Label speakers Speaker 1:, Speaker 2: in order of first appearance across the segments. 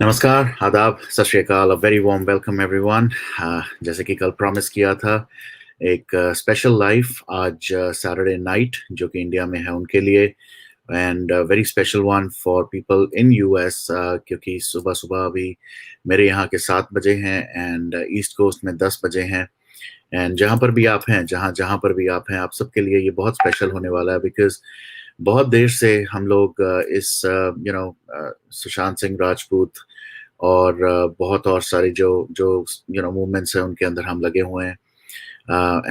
Speaker 1: नमस्कार, आदाब, सत श्री अकाल, a very warm welcome everyone. जैसे कि कल प्रॉमिस किया था, एक स्पेशल लाइफ आज सैटरडे नाइट जो कि इंडिया में है उनके लिए, and very special one for people in US, क्योंकि सुबह सुबह अभी मेरे यहाँ के 7 बजे हैं एंड ईस्ट कोस्ट में 10 बजे हैं. एंड जहाँ पर भी आप हैं, जहाँ जहाँ पर भी आप हैं, आप सबके लिए ये बहुत स्पेशल होने वाला है, बिकॉज बहुत देर से हम लोग इस सुशांत सिंह राजपूत और बहुत और सारे जो जो मूवमेंट्स हैं उनके अंदर हम लगे हुए हैं.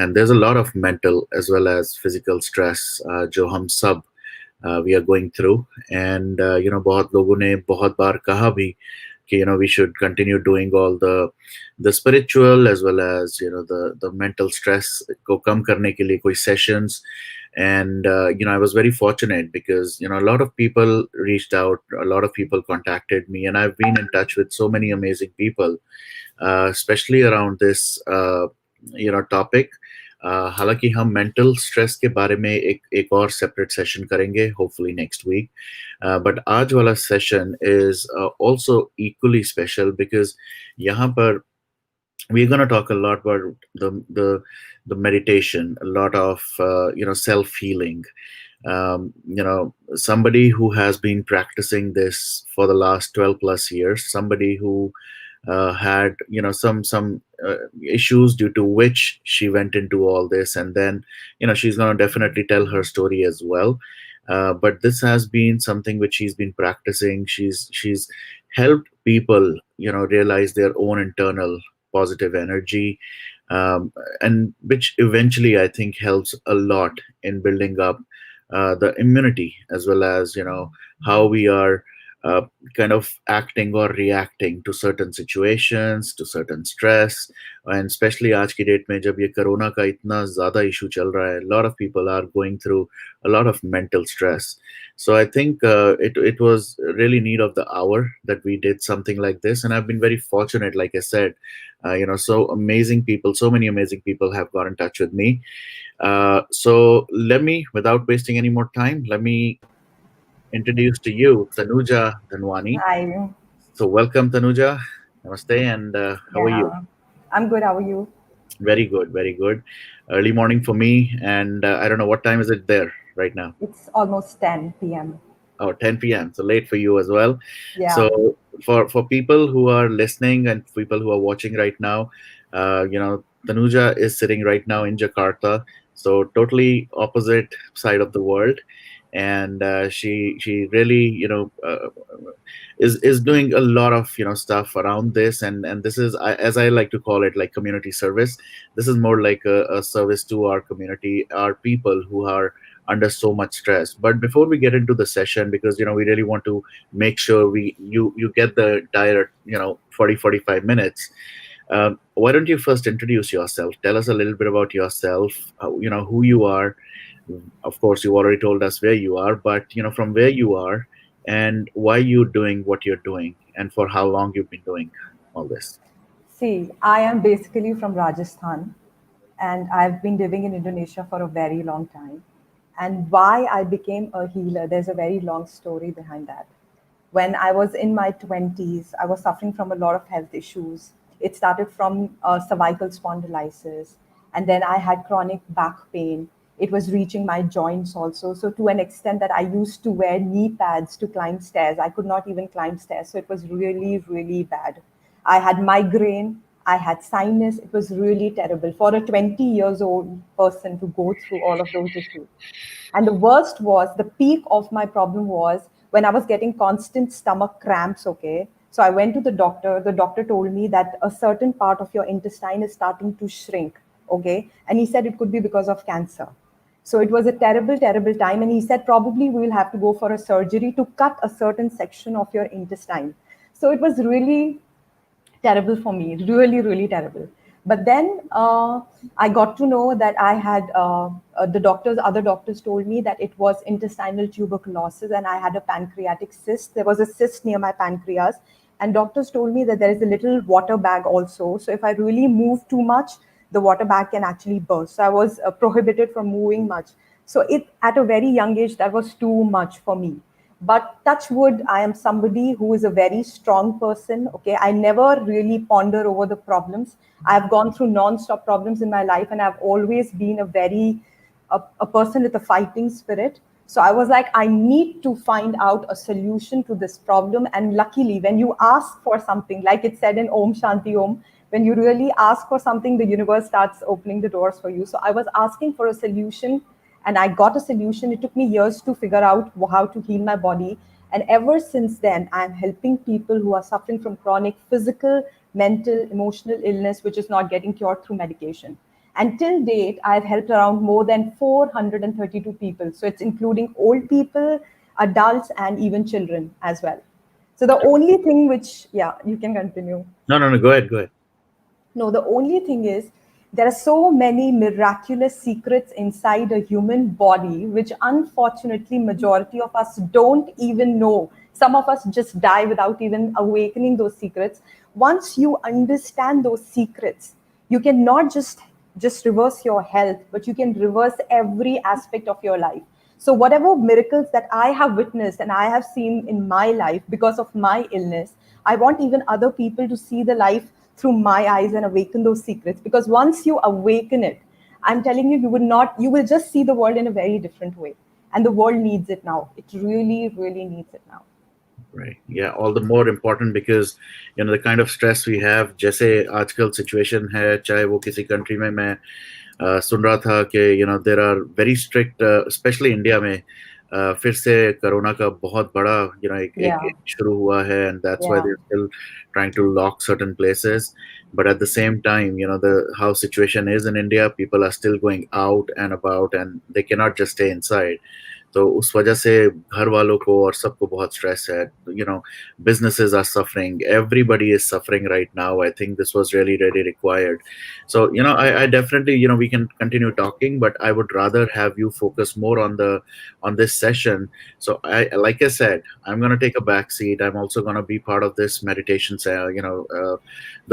Speaker 1: And there is a lot of mental as well as physical stress जो हम सब we are going through. And बहुत लोगों ने बहुत बार कहा भी कि we should continue doing all the spiritual as well as the mental stress को कम करने के लिए कोई sessions. And I was very fortunate because a lot of people reached out, a lot of people contacted me, and I've been in touch with so many amazing people, especially around this topic. हालांकि हम mental stress के बारे में एक और separate session करेंगे hopefully next week. But आज वाला session is also equally special because यहाँ पर we're going to talk a lot about the meditation, a lot of self healing. Somebody who has been practicing this for the last 12 plus years, somebody who had some issues due to which she went into all this, and then she's going to definitely tell her story as well. But this has been something which she's been practicing. She's helped people realize their own internal positive energy, and which eventually I think helps a lot in building up the immunity, as well as how we are uh, kind of acting or reacting to certain situations, to certain stress. And especially आज की date में जब ये corona का इतना ज़्यादा issue चल रहा है, a lot of people are going through a lot of mental stress. So I think it was really need of the hour that we did something like this, and I've been very fortunate, like I said. So amazing people, so many amazing people have got in touch with me. So let me, without wasting any more time, let me introduce to you Tanuja Dhanwani.
Speaker 2: Hi.
Speaker 1: So welcome, Tanuja. Namaste, and how are you?
Speaker 2: Yeah. I'm good. How are you?
Speaker 1: Very good, very good. Early morning for me, and I don't know what time is it there right now.
Speaker 2: It's almost 10 p.m.
Speaker 1: Oh, 10 p.m. So late for you as well.
Speaker 2: Yeah.
Speaker 1: So for people who are listening and people who are watching right now, Tanuja is sitting right now in Jakarta, so totally opposite side of the world. And she really is doing a lot of stuff around this, and this is, as I like to call it, like community service. This is more like a service to our community, our people who are under so much stress. But before we get into the session, because we really want to make sure you get the dire 40-45 minutes. Why don't you first introduce yourself? Tell us a little bit about yourself, who you are. Of course, you already told us where you are, but from where you are and why you're doing what you're doing and for how long you've been doing all this.
Speaker 2: See, I am basically from Rajasthan and I've been living in Indonesia for a very long time. And why I became a healer, there's a very long story behind that. When I was in my 20s, I was suffering from a lot of health issues. It started from cervical spondylitis, and then I had chronic back pain. It was reaching my joints also. So, to an extent that I used to wear knee pads to climb stairs, I could not even climb stairs. So, it was really, really bad. I had migraine, I had sinus. It was really terrible for a 20 years old person to go through all of those issues. And the worst was the peak of my problem was when I was getting constant stomach cramps. Okay. So I went to the doctor. The doctor told me that a certain part of your intestine is starting to shrink. Okay. And he said it could be because of cancer. So it was a terrible, terrible time. And he said probably we will have to go for a surgery to cut a certain section of your intestine. So it was really terrible for me, really, really terrible. But then I got to know that I had other doctors told me that it was intestinal tuberculosis and I had a pancreatic cyst. There was a cyst near my pancreas. And doctors told me that there is a little water bag also. So if I really move too much, the water bag can actually burst. So I was prohibited from moving much. So it at a very young age, that was too much for me. But touch wood, I am somebody who is a very strong person. Okay, I never really ponder over the problems. I've gone through non-stop problems in my life, and I've always been a person with a fighting spirit. So I was like, I need to find out a solution to this problem. And luckily, when you ask for something, like it said in Om Shanti Om, when you really ask for something, the universe starts opening the doors for you. So I was asking for a solution, and I got a solution. It took me years to figure out how to heal my body. And ever since then, I'm helping people who are suffering from chronic physical, mental, emotional illness, which is not getting cured through medication. And till date, I've helped around more than 432 people. So it's including old people, adults, and even children as well. So the only thing which, yeah, you can continue.
Speaker 1: No, no, no. Go ahead. Go ahead.
Speaker 2: No, the only thing is there are so many miraculous secrets inside a human body, which unfortunately majority of us don't even know. Some of us just die without even awakening those secrets. Once you understand those secrets, you can not just reverse your health, but you can reverse every aspect of your life. So whatever miracles that I have witnessed and I have seen in my life because of my illness, I want even other people to see the life through my eyes and awaken those secrets. Because once you awaken it, I'm telling you, you will just see the world in a very different way. And the world needs it now. It really, really needs it now.
Speaker 1: Right. Yeah. All the more important because the kind of stress we have. जैसे आजकल situation है, चाहे वो किसी country में मैं सुन रहा था कि there are very strict, especially India में फिर से कोरोना का बहुत बड़ा एक
Speaker 2: Yeah,
Speaker 1: शुरू हुआ है, and that's why
Speaker 2: yeah.
Speaker 1: they're still trying to lock certain places. But at the same time, the how situation is in India, people are still going out and about, and they cannot just stay inside. तो उस वजह से घर वालों को और सबको बहुत स्ट्रेस है. Businesses are suffering, everybody is suffering right now. I think this was really really required. So I definitely, we can continue talking, but I would rather have you focus more on this session. So like I said, I'm going to take a back seat. I'm also going to be part of this meditation, the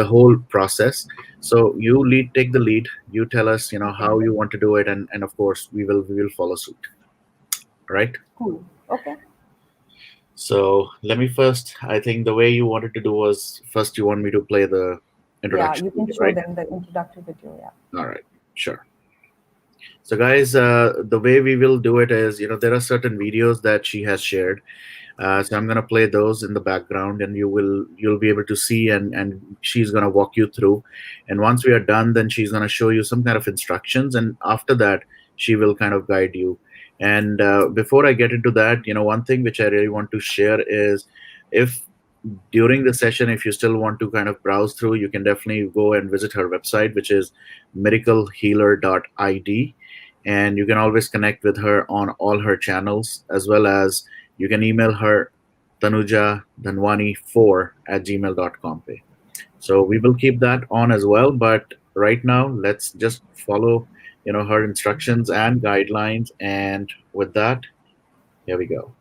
Speaker 1: whole process. So you take the lead. You tell us
Speaker 2: Okay,
Speaker 1: how you want to do it, and of course we will follow suit, right?
Speaker 2: cool. Okay.
Speaker 1: So let me first, I think the way you wanted to do was first you want me to play the
Speaker 2: Yeah,
Speaker 1: introduction
Speaker 2: you can
Speaker 1: video,
Speaker 2: show
Speaker 1: right?
Speaker 2: them the introductory video. Yeah.
Speaker 1: All right, sure. So guys, the way we will do it is, there are certain videos that she has shared. So I'm gonna play those in the background, and you'll be able to see, and she's gonna walk you through. And once we are done, then she's gonna show you some kind of instructions, and after that, she will kind of guide you. And before I get into that, one thing which I really want to share is, if during the session, if you still want to kind of browse through, you can definitely go and visit her website, which is miraclehealer.id, and you can always connect with her on all her channels, as well as you can email her Tanuja Dhanwani4 at gmail.com. So we will keep that on as well. But right now, let's just follow her instructions and guidelines. And with that, here we go.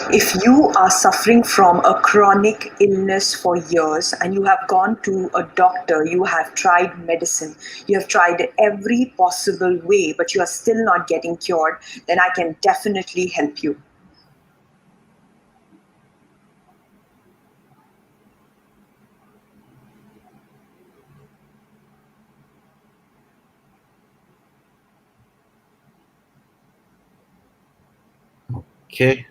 Speaker 3: If you are suffering from a chronic illness for years and you have gone to a doctor, you have tried medicine, you have tried every possible way, but you are still not getting cured, then I can definitely help you.
Speaker 1: Okay.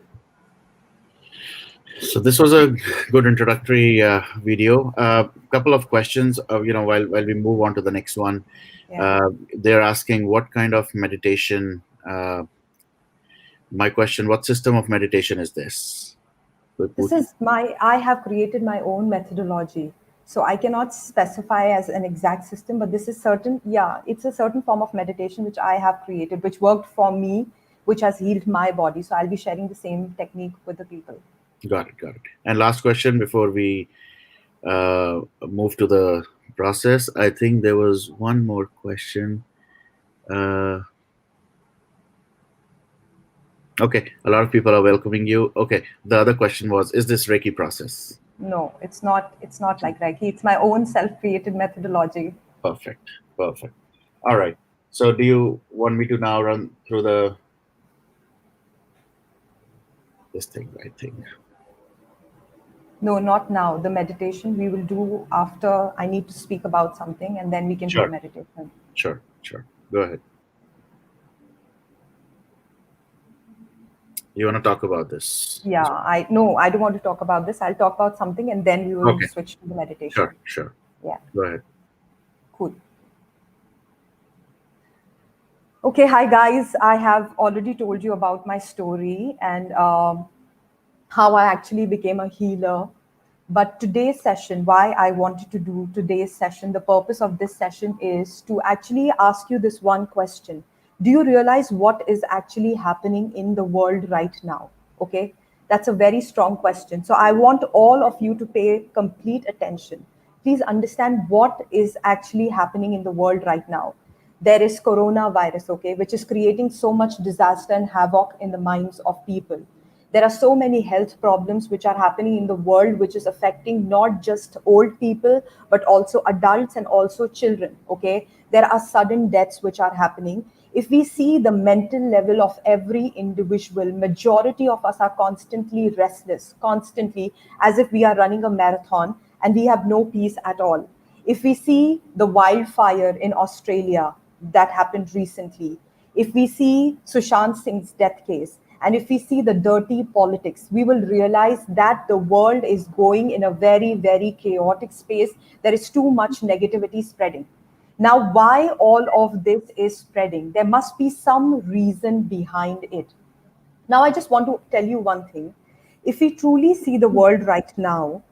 Speaker 1: So this was a good introductory video. A couple of questions, while we move on to the next one.
Speaker 2: Yeah.
Speaker 1: They're asking what kind of meditation. My question: what system of meditation is this?
Speaker 2: I have created my own methodology. So I cannot specify as an exact system, but this is certain, yeah, it's a certain form of meditation which I have created, which worked for me, which has healed my body. So I'll be sharing the same technique with the people.
Speaker 1: Got it. Got it. And last question before we move to the process. I think there was one more question. Uh, okay, a lot of people are welcoming you. Okay, the other question was: is this Reiki process?
Speaker 2: No, it's not. It's not like Reiki. It's my own self-created methodology.
Speaker 1: Perfect. Perfect. All right. So, do you want me to now run through this thing? I think.
Speaker 2: No, not now. The meditation we will do after I need to speak about something, and then we can do the
Speaker 1: Sure.
Speaker 2: meditation.
Speaker 1: Sure. Sure. Go ahead. You want to talk about this?
Speaker 2: Yeah, I no, I don't want to talk about this. I'll talk about something, and then we will
Speaker 1: Okay.
Speaker 2: switch to the meditation.
Speaker 1: Sure. Sure.
Speaker 2: Yeah,
Speaker 1: Go ahead.
Speaker 2: cool. Okay, hi guys. I have already told you about my story and how I actually became a healer. But today's session, why I wanted to do today's session, the purpose of this session is to actually ask you this one question. Do you realize what is actually happening in the world right now? Okay, that's a very strong question. So I want all of you to pay complete attention. Please understand what is actually happening in the world right now. There is coronavirus, okay, which is creating so much disaster and havoc in the minds of people. There are so many health problems which are happening in the world, which is affecting not just old people but also adults and also children. Okay, there are sudden deaths which are happening. If we see the mental level of every individual, majority of us are constantly restless, constantly, as if we are running a marathon and we have no peace at all. If we see the wildfire in Australia that happened recently, if we see Sushant Singh's death case, and if we see the dirty politics, we will realize that the world is going in a very, very chaotic space. There is too much negativity spreading. Now, why all of this is spreading? There must be some reason behind it. Now, I just want to tell you one thing. If we truly see the world right now,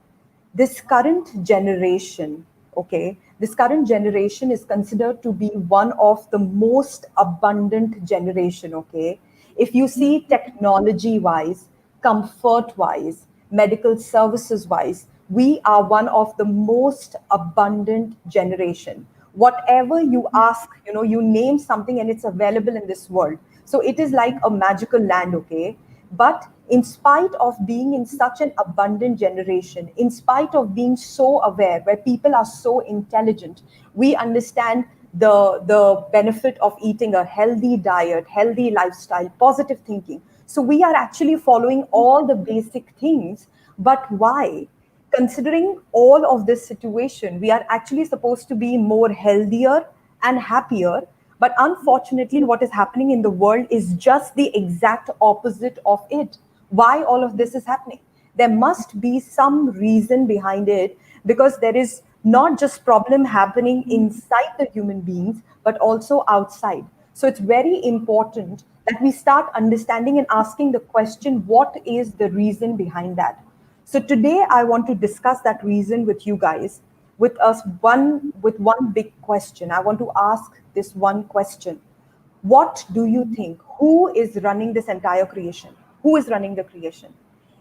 Speaker 2: this current generation, okay, this current generation is considered to be one of the most abundant generation, okay. If you see technology wise, comfort wise, medical services wise, we are one of the most abundant generation. Whatever you ask, you name something and it's available in this world. So it is like a magical land, okay. But in spite of being in such an abundant generation, in spite of being so aware, where people are so intelligent, we understand the benefit of eating a healthy diet, healthy lifestyle, positive thinking. So we are actually following all the basic things. But why? Considering all of this situation, we are actually supposed to be more healthier and happier. But unfortunately, what is happening in the world is just the exact opposite of it. Why all of this is happening? There must be some reason behind it, because there is not just problem happening inside the human beings, but also outside. So it's very important that we start understanding and asking the question, what is the reason behind that? So today I want to discuss that reason with you guys, with one big question. I want to ask this one question. What do you think? Who is running this entire creation? Who is running the creation?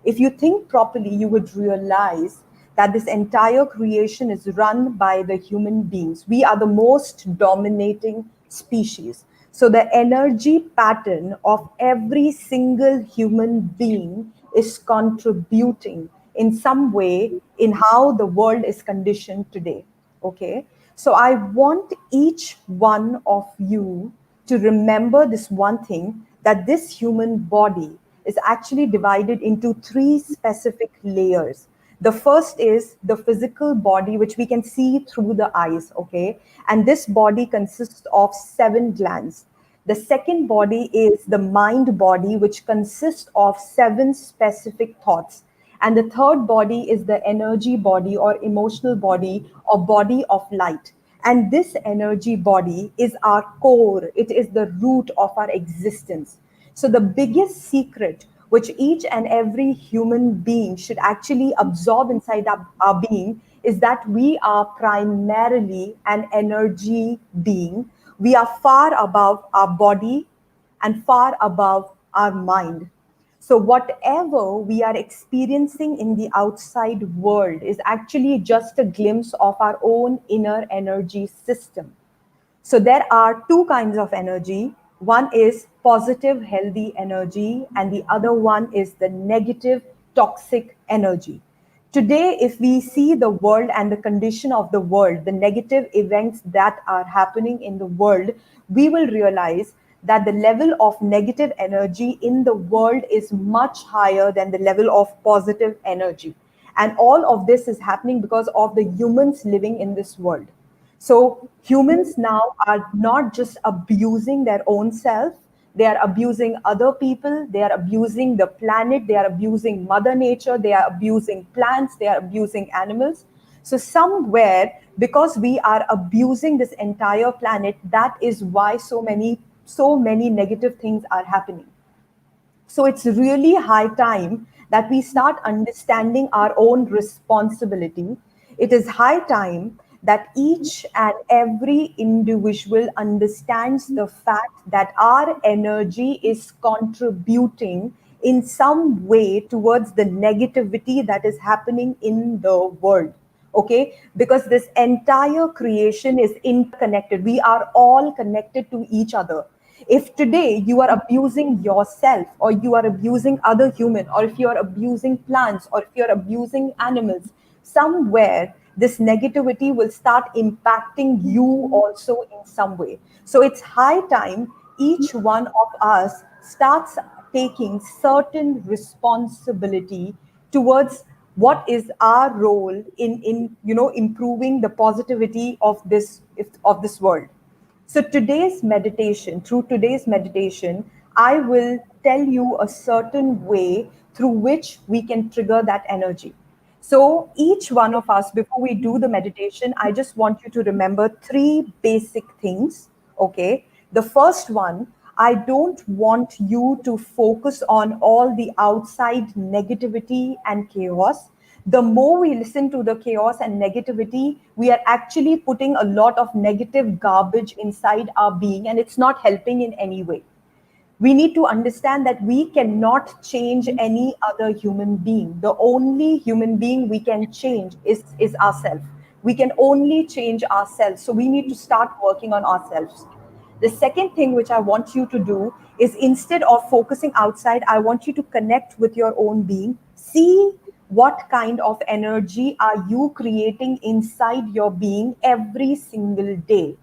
Speaker 2: If you think properly, you would realize that this entire creation is run by the human beings. We are the most dominating species. So the energy pattern of every single human being is contributing in some way in how the world is conditioned today. Okay, so I want each one of you to remember this one thing, that this human body is actually divided into three specific layers. The first is the physical body, which we can see through the eyes, okay? And this body consists of 7 glands. The second body is the mind body, which consists of 7 specific thoughts. And the third body is the energy body or emotional body or body of light. And this energy body is our core, it is the root of our existence. So, the biggest secret which each and every human being should actually absorb inside our being is that we are primarily an energy being. We are far above our body and far above our mind. So, whatever we are experiencing in the outside world is actually just a glimpse of our own inner energy system. So there are two kinds of energy. One is positive, healthy energy, and the other one is the negative, toxic energy. Today, if we see the world and the condition of the world, the negative events that are happening in the world, we will realize that the level of negative energy in the world is much higher than the level of positive energy. And all of this is happening because of the humans living in this world. So humans now are not just abusing their own self, they are abusing other people, they are abusing the planet, they are abusing Mother Nature, they are abusing plants, they are abusing animals. So somewhere, because we are abusing this entire planet, that is why so many negative things are happening. So it's really high time that we start understanding our own responsibility. It is high time that each and every individual understands the fact that our energy is contributing in some way towards the negativity that is happening in the world. Okay, because this entire creation is interconnected, we are all connected to each other. If today you are abusing yourself, or you are abusing other human, or if you are abusing plants, or if you're abusing animals, somewhere this negativity will start impacting you also in some way. So it's high time each one of us starts taking certain responsibility towards what is our role in improving the positivity of this world. So through today's meditation, I will tell you a certain way through which we can trigger that energy. So each one of us, before we do the meditation, I just want you to remember three basic things. Okay. The first one, I don't want you to focus on all the outside negativity and chaos. The more we listen to the chaos and negativity, we are actually putting a lot of negative garbage inside our being, and it's not helping in any way. We need to understand that we cannot change any other human being. The only human being we can change is ourselves. We can only change ourselves. So we need to start working on ourselves. The second thing which I want you to do is, instead of focusing outside, I want you to connect with your own being. See what kind of energy are you creating inside your being every single day.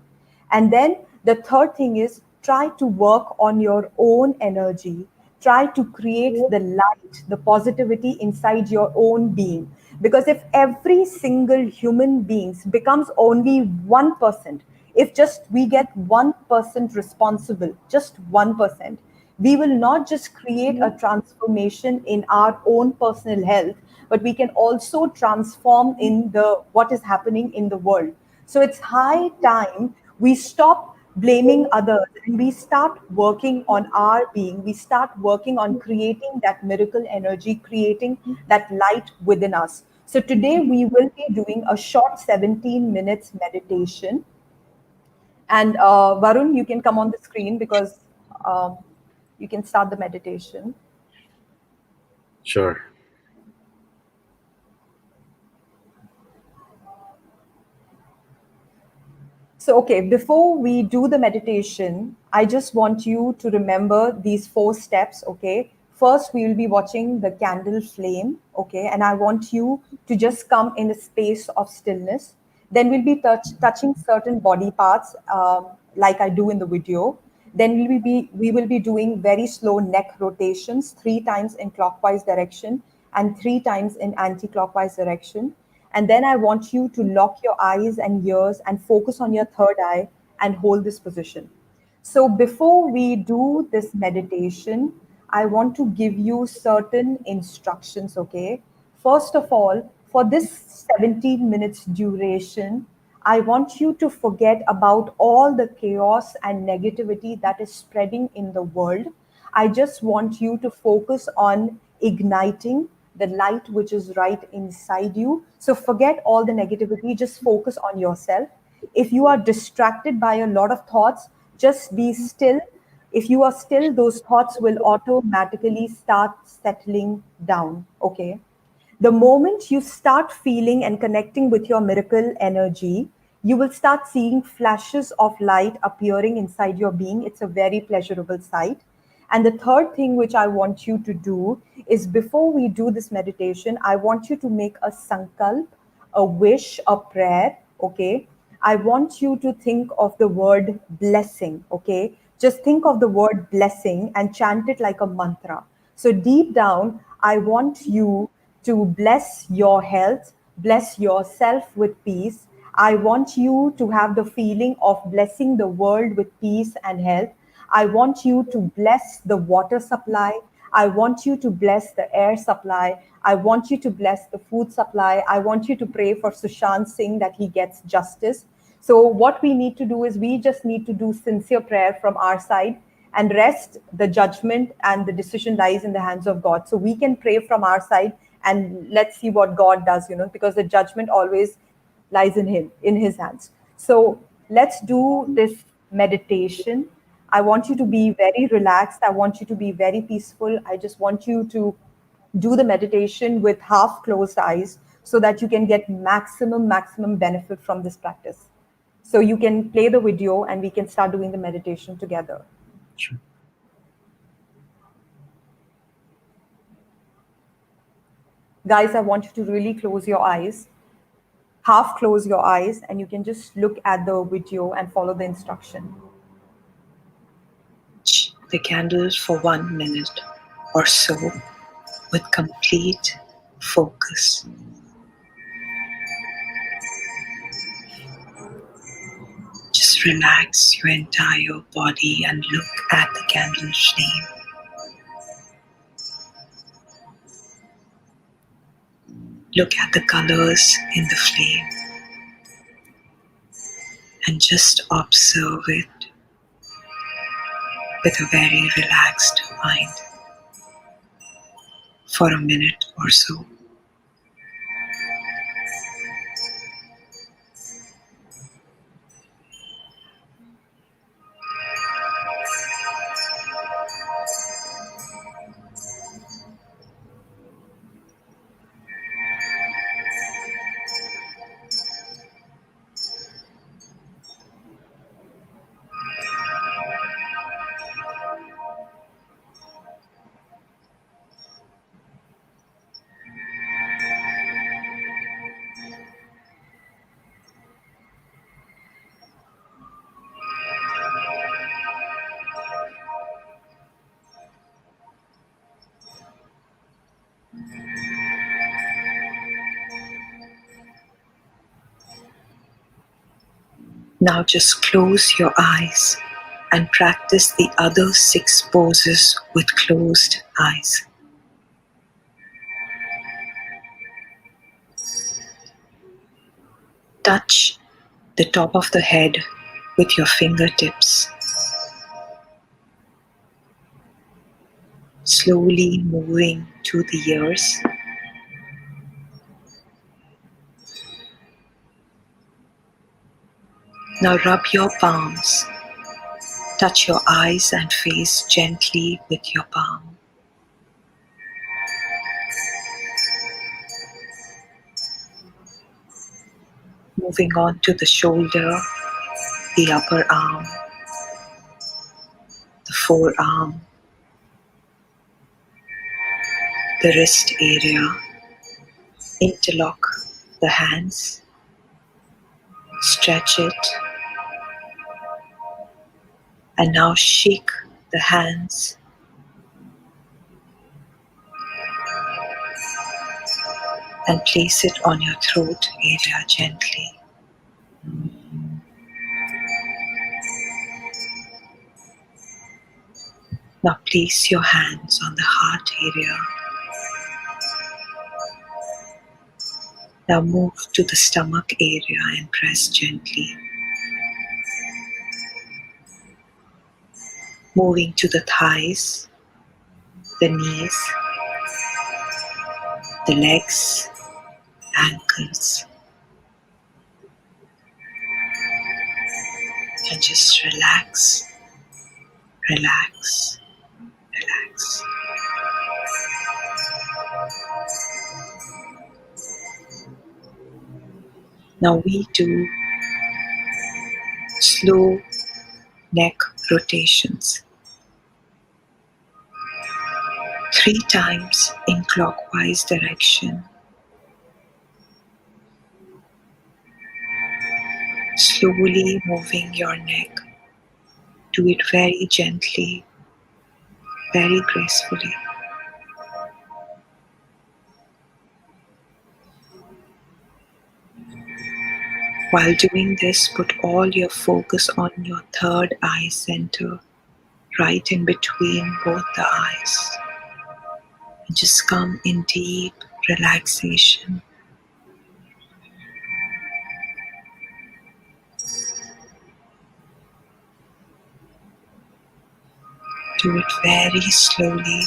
Speaker 2: And then the third thing is, try to work on your own energy. Try to create the light, the positivity inside your own being. Because if every single human being becomes only 1%, if just we get 1% responsible, just 1%, we will not just create a transformation in our own personal health, but we can also transform in the what is happening in the world. So it's high time we stop blaming others and we start working on our being. We start working on creating that miracle energy, creating that light within us. So today we will be doing a short 17 minutes meditation. And Varun, you can come on the screen, because um, you can start the meditation.
Speaker 1: Sure.
Speaker 2: So, okay, before we do the meditation, I just want you to remember these 4 steps, okay? First, we will be watching the candle flame, okay? And I want you to just come in a space of stillness. Then we'll be touching certain body parts, like I do in the video. Then we will be doing very slow neck rotations, 3 times in clockwise direction and 3 times in anti-clockwise direction. And then I want you to lock your eyes and ears and focus on your third eye and hold this position. So before we do this meditation, I want to give you certain instructions, okay? First of all, for this 17 minutes duration, I want you to forget about all the chaos and negativity that is spreading in the world. I just want you to focus on igniting the light which is right inside you. So forget all the negativity, just focus on yourself. If you are distracted by a lot of thoughts, just be still. If you are still, those thoughts will automatically start settling down. Okay. The moment you start feeling and connecting with your miracle energy, you will start seeing flashes of light appearing inside your being. It's a very pleasurable sight. And the third thing which I want you to do is, before we do this meditation, I want you to make a sankalp, a wish, a prayer. Okay. I want you to think of the word blessing. Okay. Just think of the word blessing and chant it like a mantra. So deep down, I want you to bless your health, bless yourself with peace. I want you to have the feeling of blessing the world with peace and health. I want you to bless the water supply. I want you to bless the air supply. I want you to bless the food supply. I want you to pray for Sushant Singh that he gets justice. So what we need to do is we just need to do sincere prayer from our side, and rest the judgment and the decision lies in the hands of God. So we can pray from our side and let's see what God does, because the judgment always lies in him, in his hands. So let's do this meditation. I want you to be very relaxed. I want you to be very peaceful. I just want you to do the meditation with half closed eyes so that you can get maximum benefit from this practice. So you can play the video and we can start doing the meditation together.
Speaker 1: Sure.
Speaker 2: Guys, I want you to really close your eyes, half close your eyes, and you can just look at the video and follow the instruction.
Speaker 3: The candle for 1 minute or so with complete focus. Just relax your entire body and look at the candle flame. Look at the colors in the flame and just observe it with a very relaxed mind for a minute or so. Now just close your eyes and practice the other 6 poses with closed eyes. Touch the top of the head with your fingertips. Slowly moving to the ears. Now rub your palms. Touch your eyes and face gently with your palm. Moving on to the shoulder, the upper arm, the forearm, the wrist area. Interlock the hands, stretch it, and now shake the hands and place it on your throat area gently. Now place your hands on the heart area. Now move to the stomach area and press gently. Moving to the thighs, the knees, the legs, ankles. And just relax, relax, relax. Now we do slow neck rotations. 3 times in clockwise direction. Slowly moving your neck. Do it very gently, very gracefully. While doing this, put all your focus on your third eye center, right in between both the eyes. And just come in deep relaxation. Do it very slowly.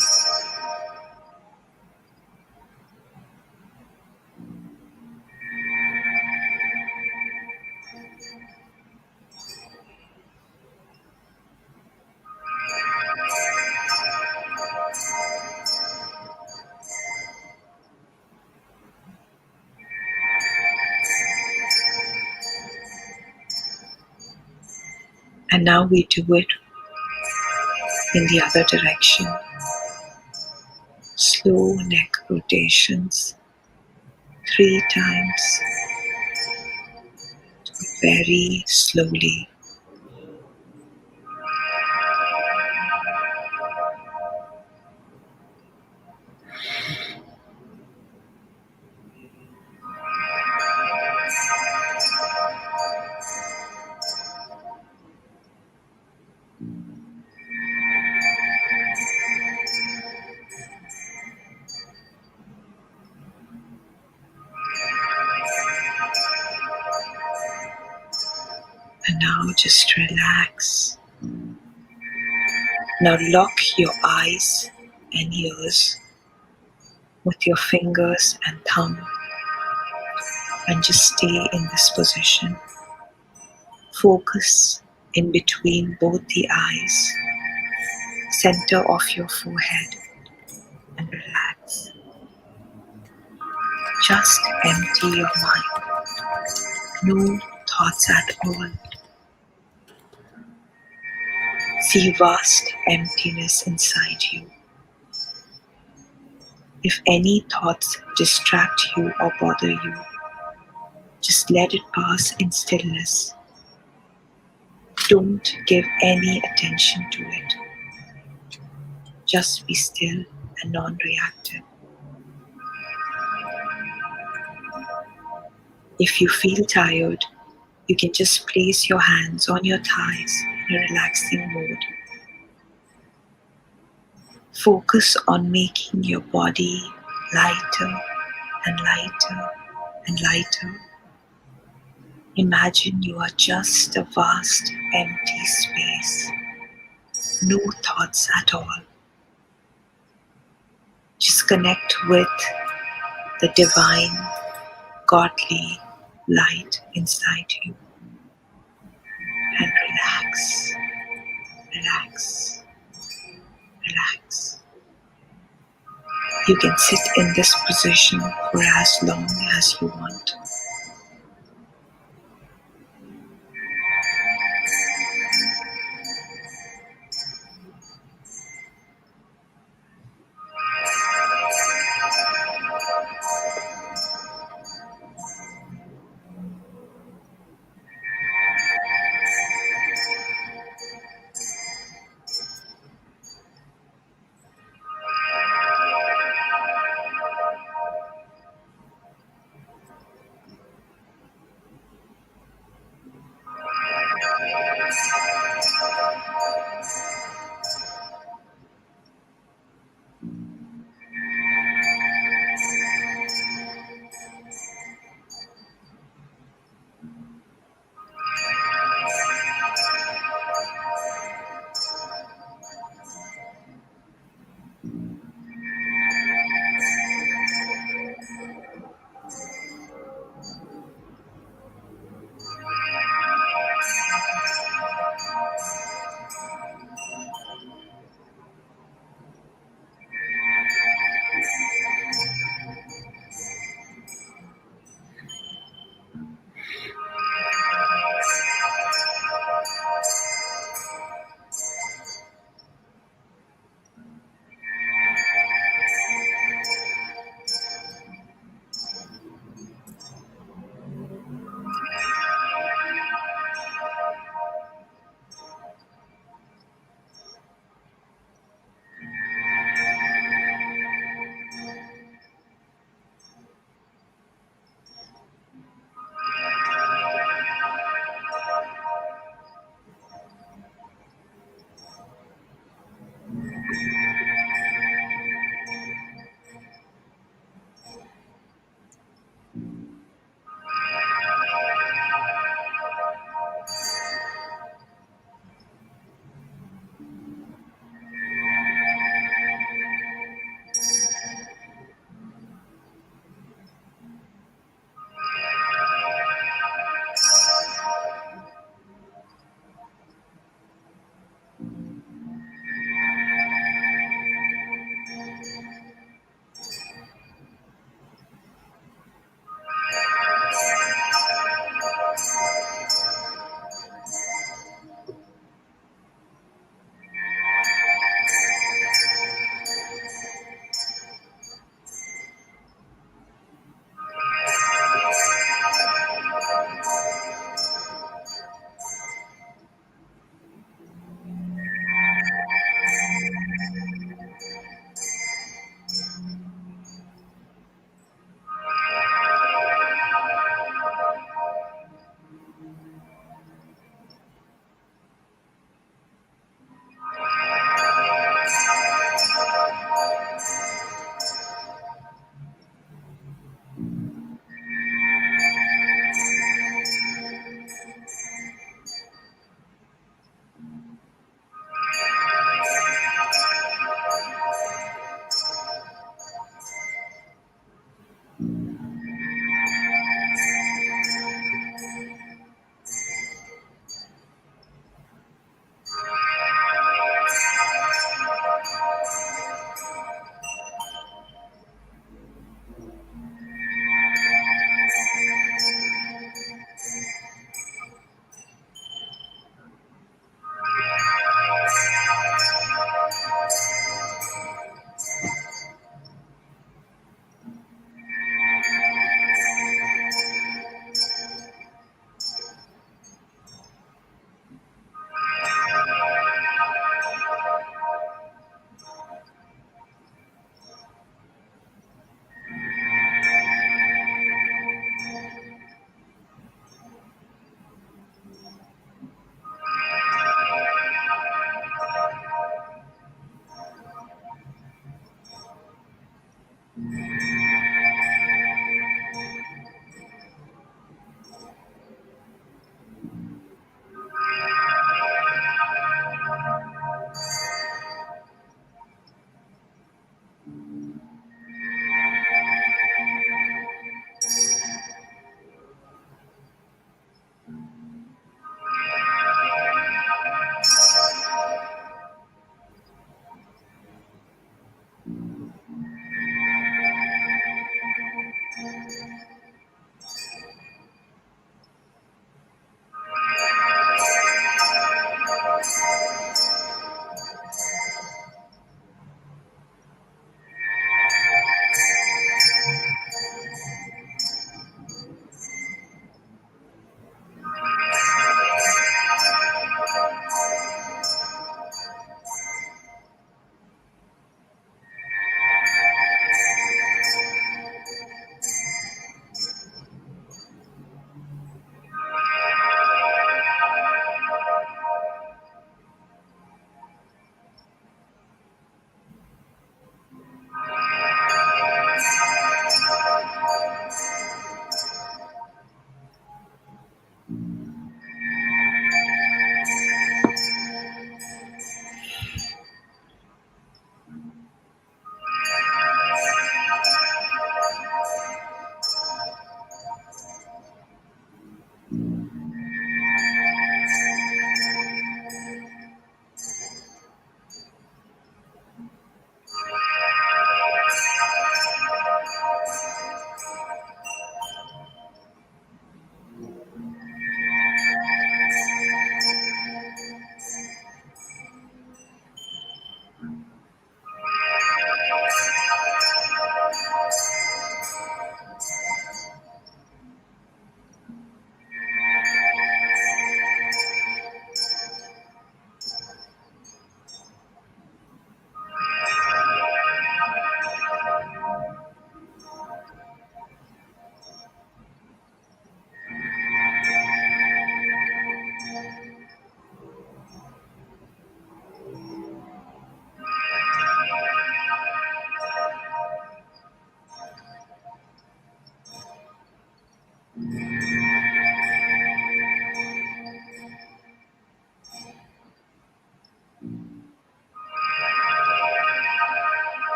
Speaker 3: And now we do it in the other direction. Slow neck rotations 3 times, very slowly. And now just relax. Now lock your eyes and ears with your fingers and thumb and just stay in this position. Focus in between both the eyes, center of your forehead, and relax. Just empty your mind. No thoughts at all. See vast emptiness inside you. If any thoughts distract you or bother you, just let it pass in stillness. Don't give any attention to it. Just be still and non-reactive. If you feel tired, you can just place your hands on your thighs in a relaxing mode. Focus on making your body lighter and lighter and lighter. Imagine you are just a vast empty space. No thoughts at all. Just connect with the divine, godly light inside you. And relax, relax, relax. You can sit in this position for as long as you want.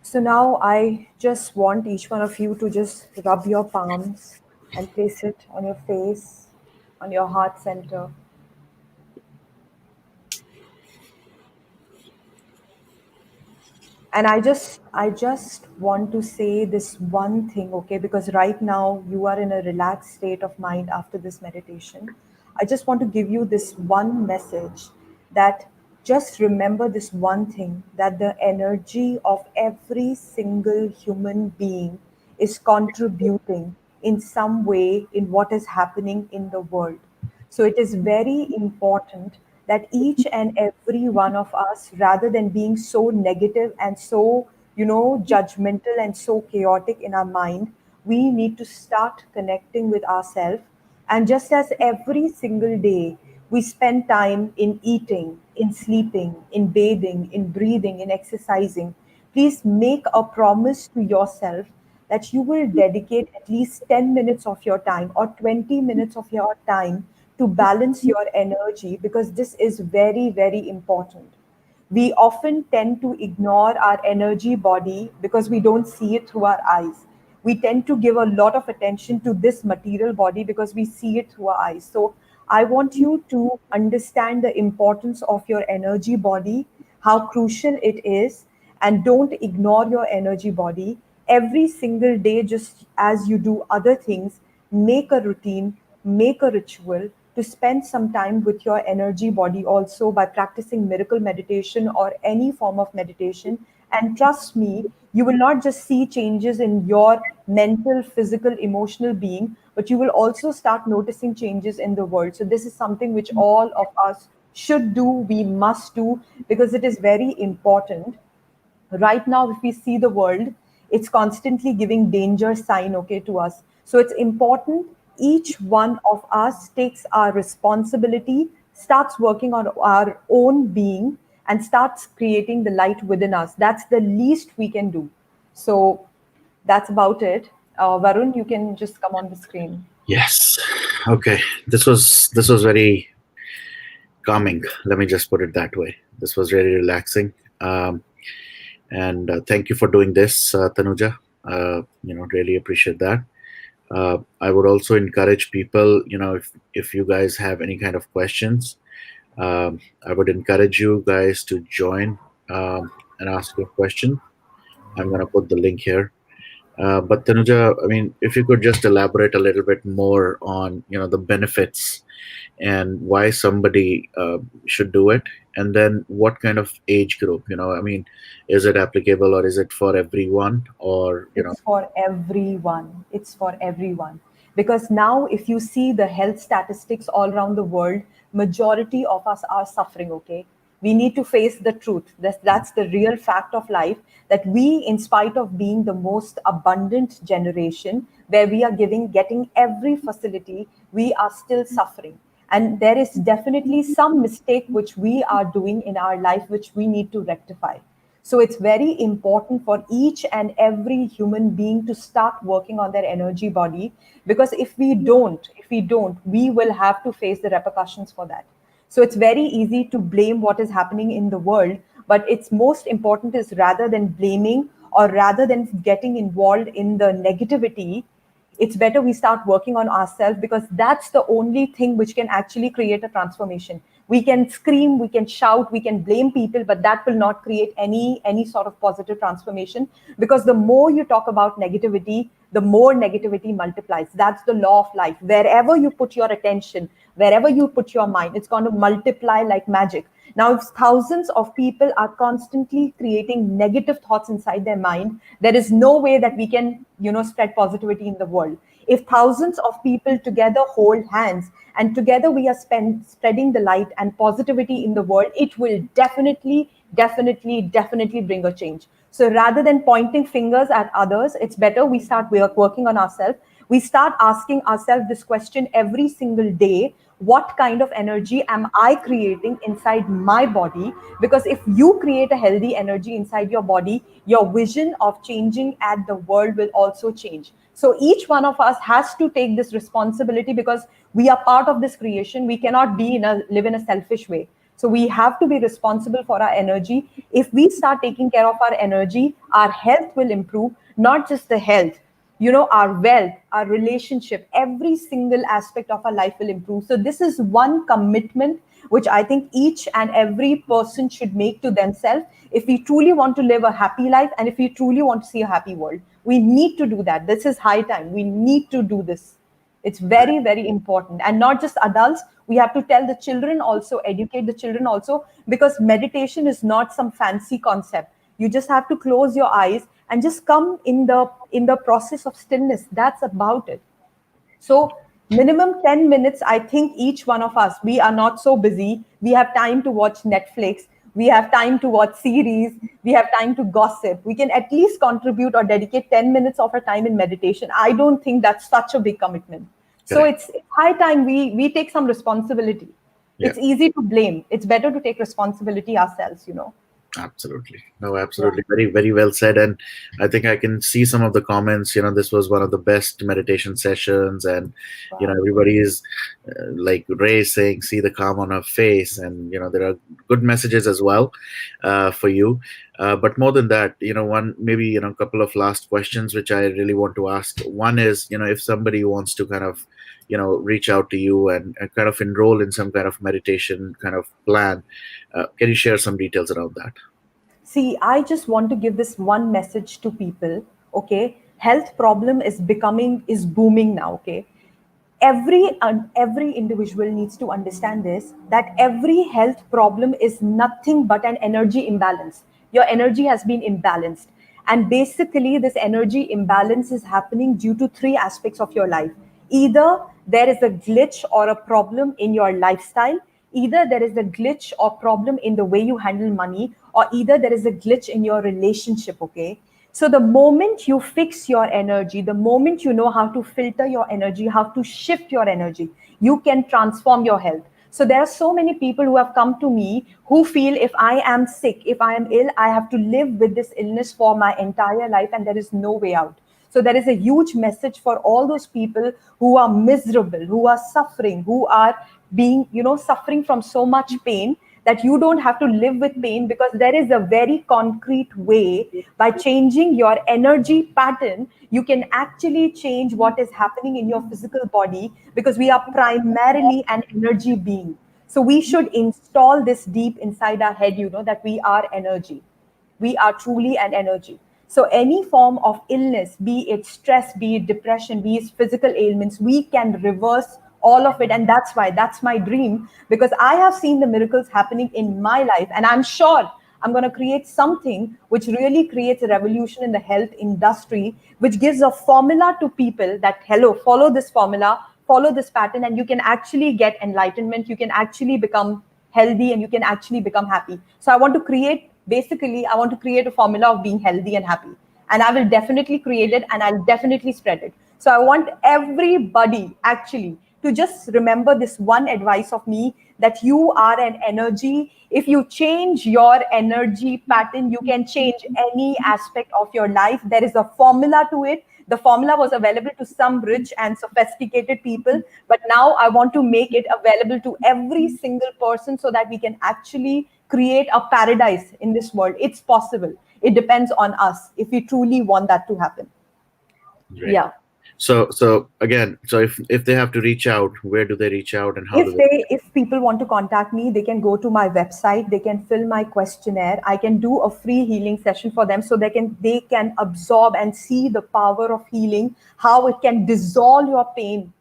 Speaker 2: So now I just want each one of you to just rub your palms and place it on your face, on your heart center. And I just want to say this one thing, okay? Because right now you are in a relaxed state of mind after this meditation. I just want to give you this one message that just remember this one thing, that the energy of every single human being is contributing in some way in what is happening in the world. So it is very important that each and every one of us, rather than being so negative and so, judgmental and so chaotic in our mind, we need to start connecting with ourselves. And just as every single day we spend time in eating, in sleeping, in bathing, in breathing, in exercising, please make a promise to yourself that you will dedicate at least 10 minutes of your time or 20 minutes of your time to balance your energy, because this is very, very important. We often tend to ignore our energy body because we don't see it through our eyes. We tend to give a lot of attention to this material body because we see it through our eyes. So I want you to understand the importance of your energy body, how crucial it is, and don't ignore your energy body. Every single day, just as you do other things, make a routine, make a ritual to spend some time with your energy body also by practicing miracle meditation or any form of meditation. And trust me, you will not just see changes in your mental, physical, emotional being, but you will also start noticing changes in the world. So this is something which all of us should do, we must do, because it is very important. Right now, if we see the world, it's constantly giving danger sign, okay, to us. So it's important each one of us takes our responsibility, starts working on our own being, and starts creating the light within us. That's the least we can do. So that's about it. Varun, you can just come on the screen.
Speaker 1: Yes. Okay. This was very calming. Let me just put it that way. This was really relaxing. And thank you for doing this, Tanuja. Really appreciate that. I would also encourage people, if you guys have any kind of questions, I would encourage you guys to join and ask your question. I'm going to put the link here. But Tanuja, I mean, if you could just elaborate a little bit more on, the benefits and why somebody should do it, and then what kind of age group, I mean, is it applicable or is it for everyone, or
Speaker 2: It's for everyone. It's for everyone. Because now, if you see the health statistics all around the world, majority of us are suffering, okay? We need to face the truth. That's the real fact of life, that we, in spite of being the most abundant generation, where we are getting every facility, we are still suffering. And there is definitely some mistake which we are doing in our life, which we need to rectify. So it's very important for each and every human being to start working on their energy body, because if we don't, we will have to face the repercussions for that. So it's very easy to blame what is happening in the world, but it's most important is, rather than blaming or rather than getting involved in the negativity, it's better we start working on ourselves, because that's the only thing which can actually create a transformation. We can scream, we can shout, we can blame people, but that will not create any sort of positive transformation, because the more you talk about negativity, the more negativity multiplies. That's the law of life. Wherever you put your attention, wherever you put your mind, it's going to multiply like magic. Now, if thousands of people are constantly creating negative thoughts inside their mind, there is no way that we can, spread positivity in the world. If thousands of people together hold hands and together we are spreading the light and positivity in the world, it will definitely bring a change. So rather than pointing fingers at others, it's better we start working on ourselves. We start asking ourselves this question every single day: what kind of energy am I creating inside my body? Because if you create a healthy energy inside your body, your vision of changing at the world will also change. So each one of us has to take this responsibility, because we are part of this creation. We cannot live in a selfish way. So we have to be responsible for our energy. If we start taking care of our energy, our health will improve. Not just the health, our wealth, our relationship, every single aspect of our life will improve. So this is one commitment which I think each and every person should make to themselves. If we truly want to live a happy life, and if we truly want to see a happy world, we need to do that. This is high time. We need to do this. It's very, very important. And not just adults, we have to tell the children also, educate the children also, because meditation is not some fancy concept. You just have to close your eyes and just come in the process of stillness. That's about it. So minimum 10 minutes, I think each one of us, we are not so busy. We have time to watch Netflix. We have time to watch series. We have time to gossip. We can at least contribute or dedicate 10 minutes of our time in meditation. I don't think that's such a big commitment. So it's high time we take some responsibility.
Speaker 1: Yeah.
Speaker 2: It's easy to blame. It's better to take responsibility ourselves.
Speaker 1: Absolutely. No, absolutely. Very, very well said. And I think I can see some of the comments. This was one of the best meditation sessions. And, everybody is like Ray saying, see the calm on her face. And, there are good messages as well for you. But more than that, a couple of last questions, which I really want to ask. One is, if somebody wants to kind of, reach out to you and kind of enroll in some kind of meditation kind of plan, can you share some details around that?
Speaker 2: See, I just want to give this one message to people. Okay, health problem is booming now. Okay, every individual needs to understand this, that every health problem is nothing but an energy imbalance. Your energy has been imbalanced, and basically this energy imbalance is happening due to three aspects of your life. Either there is a glitch or a problem in your lifestyle, either there is a glitch or problem in the way you handle money, or either there is a glitch in your relationship. Okay, so the moment you fix your energy, the moment you know how to filter your energy, how to shift your energy, you can transform your health. So there are so many people who have come to me who feel, if I am sick, if I am ill, I have to live with this illness for my entire life and there is no way out. So there is a huge message for all those people who are miserable, who are suffering, who are being, suffering from so much pain, that you don't have to live with pain, because there is a very concrete way. By changing your energy pattern, you can actually change what is happening in your physical body, because we are primarily an energy being. So we should install this deep inside our head, that we are energy. We are truly an energy. So any form of illness, be it stress, be it depression, be it physical ailments, we can reverse all of it. And that's my dream, because I have seen the miracles happening in my life, and I'm sure I'm going to create something which really creates a revolution in the health industry, which gives a formula to people that, hello, follow this formula, follow this pattern, and you can actually get enlightenment. You can actually become healthy, and you can actually become happy. So I want to create a formula of being healthy and happy. And I will definitely create it, and I'll definitely spread it. So I want everybody actually to just remember this one advice of me, that you are an energy. If you change your energy pattern, you can change any aspect of your life. There is a formula to it. The formula was available to some rich and sophisticated people, but now I want to make it available to every single person, so that we can actually create a paradise in this world. It's possible. It depends on us if we truly want that to happen.
Speaker 1: Great.
Speaker 2: Yeah.
Speaker 1: So again, so if they have to reach out, where do they reach out, and how do they?
Speaker 2: If people want to contact me, they can go to my website. They can fill my questionnaire. I can do a free healing session for them, so they can absorb and see the power of healing, how it can dissolve your pain.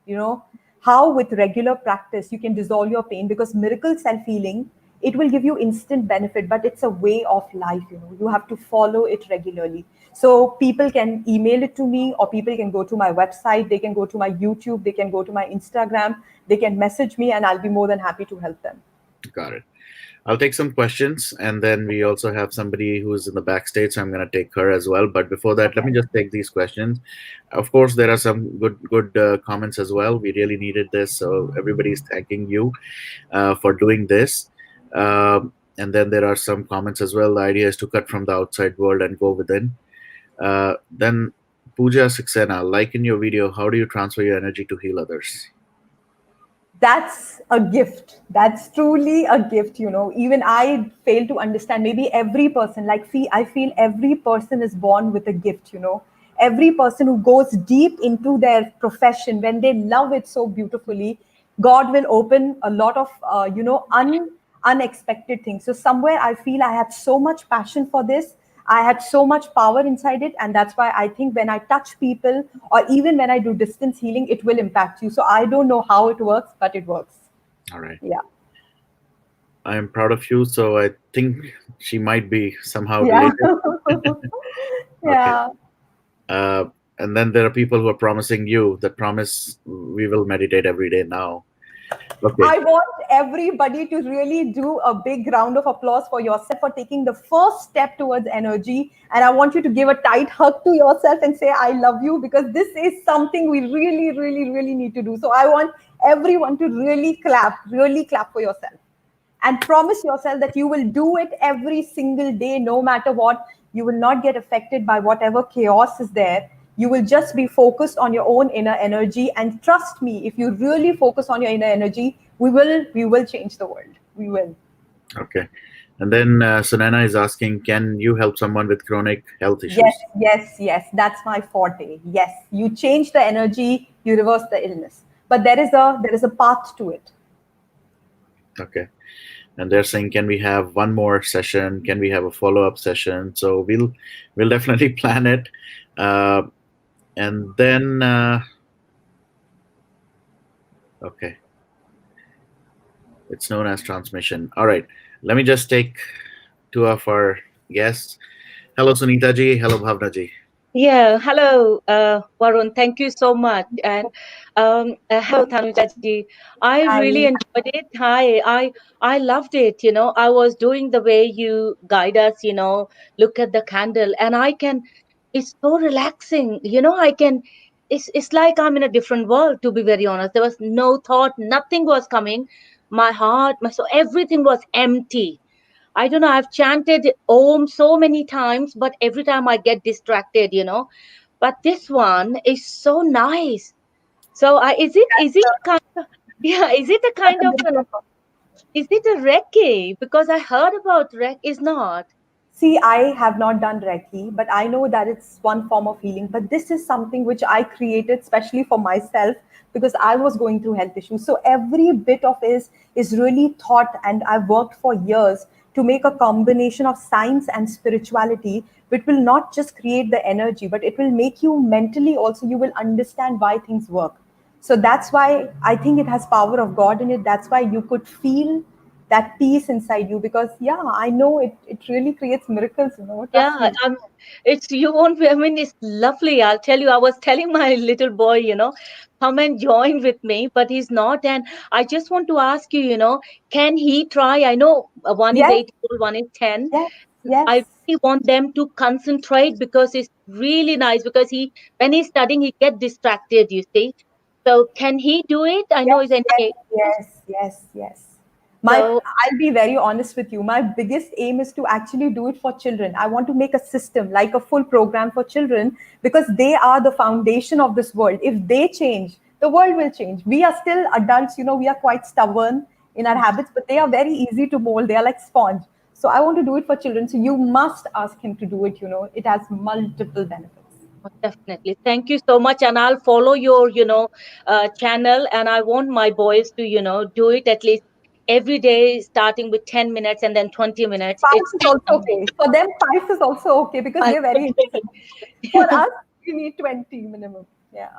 Speaker 2: How with regular practice you can dissolve your pain, because miracle self healing it will give you instant benefit, but it's a way of life. You have to follow it regularly. So people can email it to me, or people can go to my website, they can go to my YouTube, they can go to my Instagram, they can message me, and I'll be more than happy to help them.
Speaker 1: Got it. I'll take some questions, and then we also have somebody who's in the backstage, so I'm going to take her as well. But before that, let me just take these questions. Of course, there are some good comments as well. We really needed this, so everybody's thanking you for doing this. And then there are some comments as well. The idea is to cut from the outside world and go within. Then Pooja Saxena, like in your video, how do you transfer your energy to heal others?
Speaker 2: That's a gift. That's truly a gift. Even I fail to understand. Maybe every person, like, I feel every person is born with a gift. Every person who goes deep into their profession, when they love it so beautifully, God will open a lot of unexpected things. So somewhere I feel I had so much passion for this. I had so much power inside it. And that's why I think when I touch people, or even when I do distance healing, it will impact you. So I don't know how it works, but it works.
Speaker 1: All right.
Speaker 2: Yeah.
Speaker 1: I am proud of you. So I think she might be somehow related.
Speaker 2: Yeah.
Speaker 1: And then there are people who are promising you that promise we will meditate every day now. Okay.
Speaker 2: I want everybody to really do a big round of applause for yourself for taking the first step towards energy. And I want you to give a tight hug to yourself and say, I love you, because this is something we really, really, really need to do. So I want everyone to really clap for yourself. And promise yourself that you will do it every single day, no matter what. You will not get affected by whatever chaos is there. You will just be focused on your own inner energy. And trust me, if you really focus on your inner energy, we will change the world. We will.
Speaker 1: Okay. And then Sunana is asking, can you help someone with chronic health issues?
Speaker 2: Yes. That's my forte. Yes. You change the energy, you reverse the illness. But there is a path to it.
Speaker 1: Okay. And they're saying, can we have one more session? Can we have a follow-up session? So we'll definitely plan it. And then, okay. It's known as transmission. All right. Let me just take two of our guests. Hello, Sunita ji. Hello, Bhavna ji.
Speaker 4: Yeah, hello, Varun. Thank you so much. And hello, Tanuja ji. I really enjoyed it. Hi, I loved it. I was doing the way you guide us, look at the candle, and it's so relaxing. It's like I'm in a different world, to be very honest. There was no thought, nothing was coming. My heart, my soul, everything was empty. I don't know, I've chanted Om so many times, but every time I get distracted. But this one is so nice. So is it kind of, yeah, is it a kind of is it a Reiki? Because I heard about Reiki is not.
Speaker 2: See, I have not done Reiki, but I know that it's one form of healing. But this is something which I created specially for myself, because I was going through health issues. So every bit of it is really thought, and I've worked for years to make a combination of science and spirituality, which will not just create the energy, but it will make you mentally also, you will understand why things work. So that's why I think it has power of God in it. That's why you could feel that peace inside you, because I know it really creates miracles, trust
Speaker 4: Yeah,
Speaker 2: me.
Speaker 4: it's you won't. I mean, it's lovely. I'll tell you. I was telling my little boy, come and join with me, but he's not. And I just want to ask you, can he try? I know one is
Speaker 2: Yes,
Speaker 4: 8 years old, one is 10.
Speaker 2: yes,
Speaker 4: I
Speaker 2: yes.
Speaker 4: really want them to concentrate because it's really nice. Because when he's studying, he get distracted. You see. So can he do it? I know
Speaker 2: Yes,
Speaker 4: he's an
Speaker 2: yes,
Speaker 4: 8 years.
Speaker 2: yes, yes, yes.
Speaker 4: So
Speaker 2: I'll be very honest with you. My biggest aim is to actually do it for children. I want to make a system, like a full program for children, because they are the foundation of this world. If they change, the world will change. We are still adults, we are quite stubborn in our habits, but they are very easy to mold. They are like sponge. So I want to do it for children. So you must ask him to do it. It has multiple benefits.
Speaker 4: definitely. Thank you so much. And I'll follow your, channel. And I want my boys to, do it at least every day, starting with 10 minutes and then 20 minutes.
Speaker 2: Five
Speaker 4: It's
Speaker 2: is also
Speaker 4: amazing.
Speaker 2: okay. For them, five is also okay, because they're very innocent. For us, we need 20 minimum. Yeah.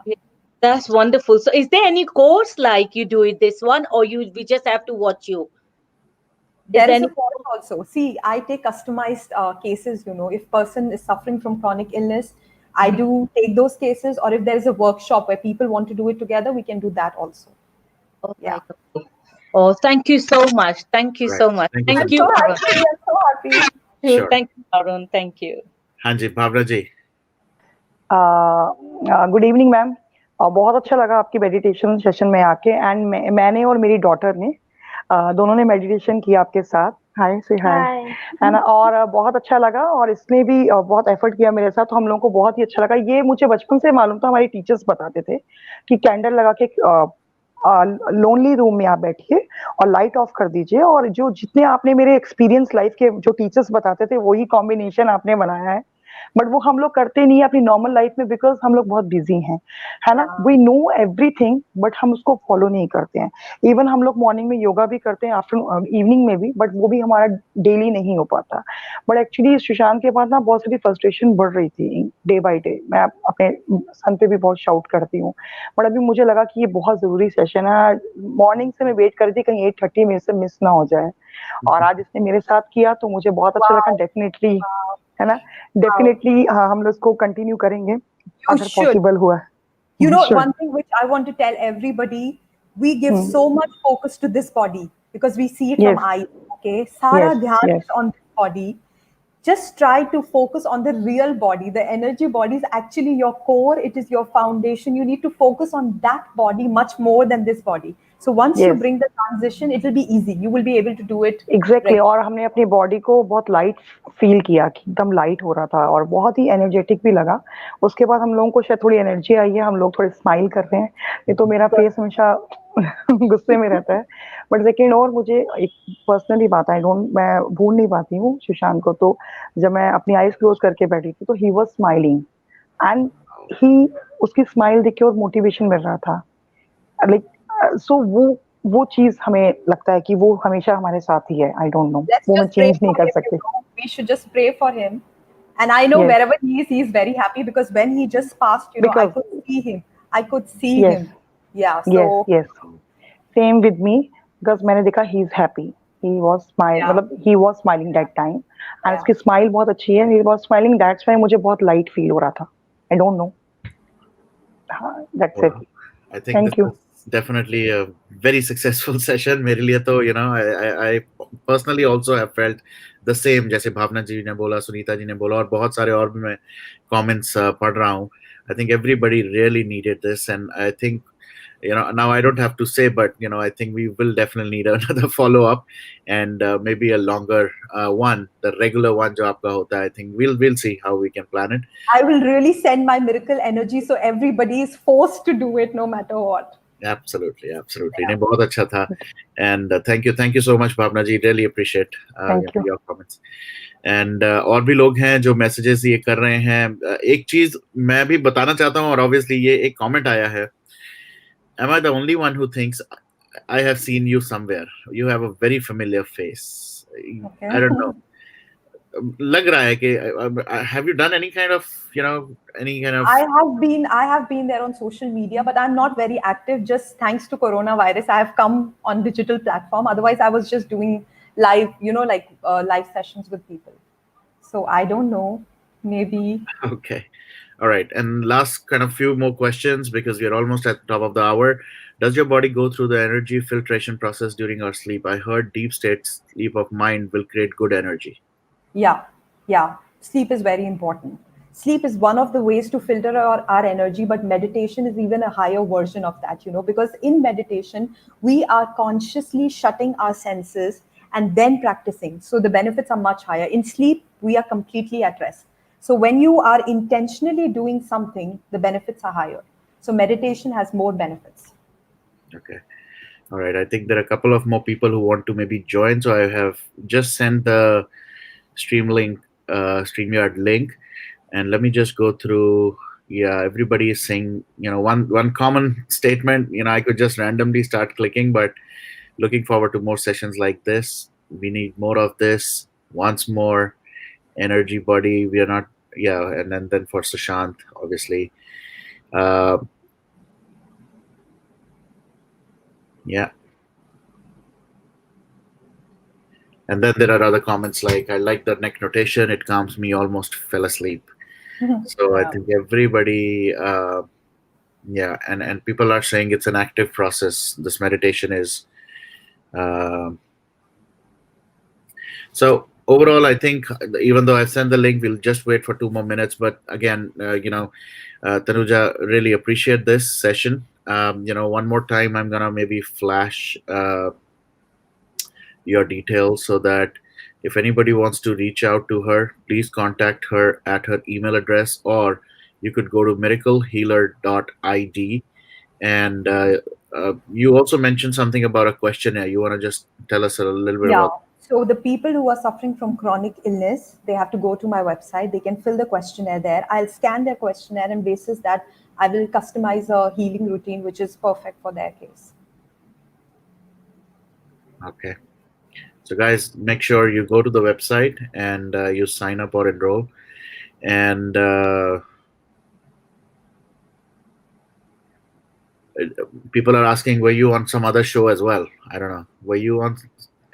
Speaker 4: That's wonderful. So is there any course like you do it this one, or we just have to watch you?
Speaker 2: There is a point also. See, I take customized cases, if person is suffering from chronic illness, I do take those cases, or if there is a workshop where people want to do it together, we can do that also.
Speaker 4: Oh
Speaker 2: Yeah.
Speaker 4: my God. Oh, thank you so much. Thank you
Speaker 1: Right.
Speaker 4: so much.
Speaker 1: Thank you,
Speaker 4: Thank
Speaker 1: Sanjay.
Speaker 4: you,
Speaker 2: I'm so
Speaker 4: Varun.
Speaker 2: happy. I'm so happy.
Speaker 1: Sure.
Speaker 4: Thank you, Varun. Thank you.
Speaker 1: हाँ जी, Bhavna ji.
Speaker 5: Good evening ma'am. बहुत अच्छा लगा आपकी meditation session में आके, and मैंने और मेरी डॉटर ने दोनों ने मेडिटेशन किया आपके साथ। हाय से हाय, है ना। और बहुत अच्छा लगा, और इसने भी बहुत एफर्ट किया मेरे साथ, तो हम लोगों को बहुत ही अच्छा लगा। ये मुझे बचपन से मालूम था, हमारी टीचर्स बताते थे कि कैंडल लगा के लोनली रूम में आप बैठिए और लाइट ऑफ कर दीजिए, और जो जितने आपने मेरे एक्सपीरियंस लाइफ के जो टीचर्स बताते थे वही कॉम्बिनेशन आपने बनाया है, बट वो हम लोग करते नहीं है अपनी नॉर्मल लाइफ में, बिकॉज हम लोग बहुत बिजी हैं, है ना। वी नो एवरीथिंग, बट हम उसको फॉलो नहीं करते हैं। इवन हम लोग मॉर्निंग में योगा भी करते हैं, आफ्टरनून इवनिंग में भी, बट वो भी हमारा डेली नहीं हो पाता। बट एक्चुअली सुशांत के बाद ना बहुत सारी फ्रस्ट्रेशन बढ़ रही थी डे बाय डे। मैं अपने सन पे भी बहुत शाउट करती हूँ, बट अभी मुझे लगा कि ये बहुत जरूरी सेशन है। मॉर्निंग से मैं वेट कर रही थी कहीं 8:30 मेरे से मिस ना हो जाए, और आज इसने मेरे साथ किया तो मुझे बहुत अच्छा लगा। डेफिनेटली, है ना, डेफिनेटली हम लोग इसको कंटिन्यू करेंगे अगर पॉसिबल हुआ।
Speaker 2: One thing which I want to tell everybody, we give so much focus to this body because we see it from eyes. Okay, Sara dhyan is on this body. Just try to focus on the real body. The energy body is actually your core. It is your foundation. You need to focus on that body much more than this body. So once you bring the transition, it will be easy. You will be able to do it.
Speaker 5: Exactly. और हमने अपनी body को बहुत light feel किया कि एकदम light हो रहा था, और बहुत ही एनर्जेटिक भी लगा। उसके बाद हम लोगों को शायद थोड़ी एनर्जी आई है, हम लोग थोड़े स्माइल कर रहे हैं। ये तो मेरा फेस हमेशा गुस्से में रहता है। बट सेकेंड, और मुझे एक पर्सनली बात मैं भूल नहीं पाती हूँ सुशांत को। तो जब मैं अपनी आईज क्लोज करके बैठी थी तो he was smiling, and he उसकी स्माइल देख के और मोटिवेशन मिल रहा था। लाइक सो वो चीज हमें लगता है कि वो हमेशा हमारे साथ ही है। आई डोंट नो, वो मैं चेंज नहीं कर सकती।
Speaker 2: We should just pray for him. And I know wherever he is very happy, because when he just passed, I could see him. I could see him. Yeah. So
Speaker 5: yes. Same with me, because मैंने देखा he is happy. He was smiling, मतलब he was smiling that time. And उसकी smile बहुत अच्छी है. He was smiling. That's why मुझे बहुत light feel हो रहा था. I don't know. That's it.
Speaker 1: I think Thank you. Definitely a very successful session. मेरे लिए तो I personally also have felt the same. जैसे भावना जी ने बोला, सुनीता जी ने बोला, और बहुत सारे और भी मैं comments पढ़ रहा हूँ. I think everybody really needed this, and I think now I don't have to say, but I think we will definitely need another follow up, and maybe a longer one, the regular one जो आपका होता है. I think we'll see how we can plan it.
Speaker 2: I will really send my miracle energy so everybody is forced to do it no matter what.
Speaker 1: Absolutely. नहीं, बहुत अच्छा था, and thank you so much Bhavna ji. Really appreciate your comments. And और भी लोग हैं जो messages ये कर रहे हैं. एक चीज मैं भी बताना चाहता हूँ, और obviously ये एक comment आया है. Am I the only one who thinks I have seen you somewhere? You have a very familiar face. Okay. I don't know. लग रहा है कि have you done any kind of
Speaker 2: I have been there on social media, but I'm not very active, just thanks to coronavirus. I have come on digital platform. Otherwise I was just doing live, live sessions with people. So I don't know, maybe.
Speaker 1: Okay. All right. And last kind of few more questions, because we are almost at the top of the hour. Does your body go through the energy filtration process during our sleep? I heard deep state sleep of mind will create good energy.
Speaker 2: Yeah. Sleep is very important. Sleep is one of the ways to filter our energy, but meditation is even a higher version of that, because in meditation, we are consciously shutting our senses and then practicing. So the benefits are much higher. In sleep, we are completely at rest. So when you are intentionally doing something, the benefits are higher. So meditation has more benefits.
Speaker 1: Okay. All right. I think there are a couple of more people who want to maybe join. So I have just sent the StreamYard link. And let me just go through. Yeah, everybody is saying, one common statement, I could just randomly start clicking, but looking forward to more sessions like this. We need more of this. Once more, energy body. We are not, and then for Sushant, obviously. Yeah. And then there are other comments like, I like the neck notation. It calms me, almost fell asleep. So I
Speaker 2: Yeah.
Speaker 1: think everybody, yeah, and people are saying it's an active process. This meditation is. Uh, so overall, I think even though I've sent the link, we'll just wait for 2 more minutes. But again, Tanuja, really appreciate this session. One more time, I'm gonna maybe flash your details so that if anybody wants to reach out to her, please contact her at her email address, or you could go to miraclehealer.id. And you also mentioned something about a questionnaire. You want to just tell us a little bit
Speaker 2: Yeah.
Speaker 1: about?
Speaker 2: So the people who are suffering from chronic illness, they have to go to my website. They can fill the questionnaire there. I'll scan their questionnaire, and basis that I will customize a healing routine which is perfect for their case.
Speaker 1: Okay. So guys, make sure you go to the website and you sign up or enroll. And people are asking, were you on some other show as well? I don't know. Were you on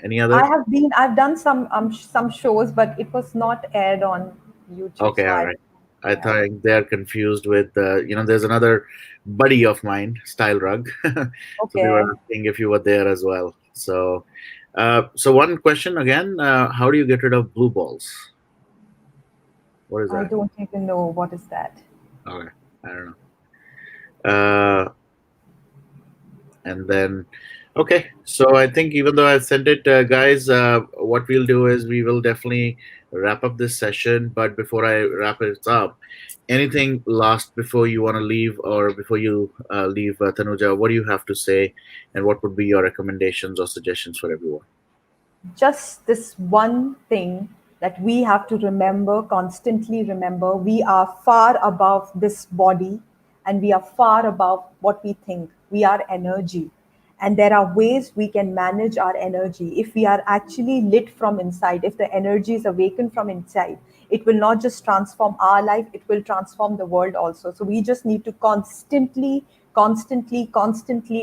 Speaker 1: any other?
Speaker 2: I've done some shows, but it was not aired on YouTube.
Speaker 1: Okay,
Speaker 2: So
Speaker 1: all right. I think they're confused with, there's another buddy of mine, Style Rug. So they were
Speaker 2: okay.
Speaker 1: asking if you were there as well. So one question again, how do you get rid of blue balls? What is
Speaker 2: I
Speaker 1: that?
Speaker 2: don't even know what is that.
Speaker 1: Okay, I don't know. And then, okay, so I think even though I've sent it, guys, what we'll do is we will definitely wrap up this session. But before I wrap it up, anything last before you want to leave, or before you leave, Tanuja, what do you have to say, and what would be your recommendations or suggestions for everyone?
Speaker 2: Just this one thing that we have to remember, constantly remember: we are far above this body, and we are far above what we think. We are energy, and there are ways we can manage our energy. If we are actually lit from inside, if the energy is awakened from inside, it will not just transform our life, it will transform the world also. So we just need to constantly,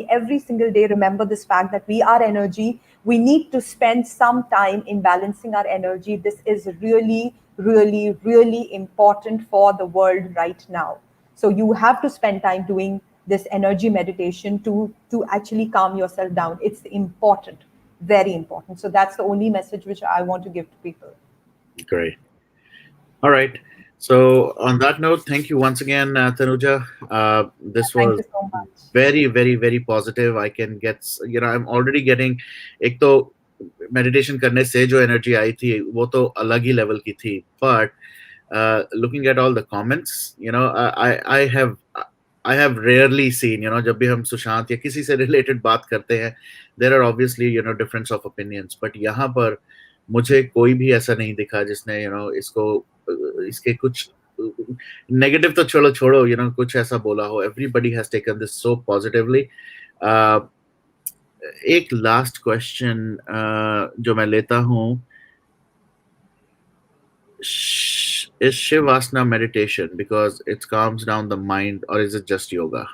Speaker 2: every single day remember this fact that we are energy. We need to spend some time in balancing our energy. This is really important for the world right now. So you have to spend time doing this energy meditation to actually calm yourself down. It's important, very important. So that's the only message which I want to give to people.
Speaker 1: Great. All right. So on that note, thank you once again, Tanuja. This
Speaker 2: Thank
Speaker 1: was
Speaker 2: you so much.
Speaker 1: very positive. I can get, I'm already getting, एक तो meditation करने से जो energy आई थी वो तो अलग ही level की थी. But looking at all the comments, I have rarely seen, जब भी हम सुशांत या किसी से related बात करते हैं, there are obviously, difference of opinions. But यहाँ पर मुझे कोई भी ऐसा नहीं दिखा जिसने, इसके कुछ नेगेटिव तो छोड़ो छोड़ो, कुछ ऐसा बोला हो. Everybody has taken this so positively. एक लास्ट क्वेश्चन जो मैं लेता हूँ, is Shavasana meditation because it calms down the mind, or is it just yoga?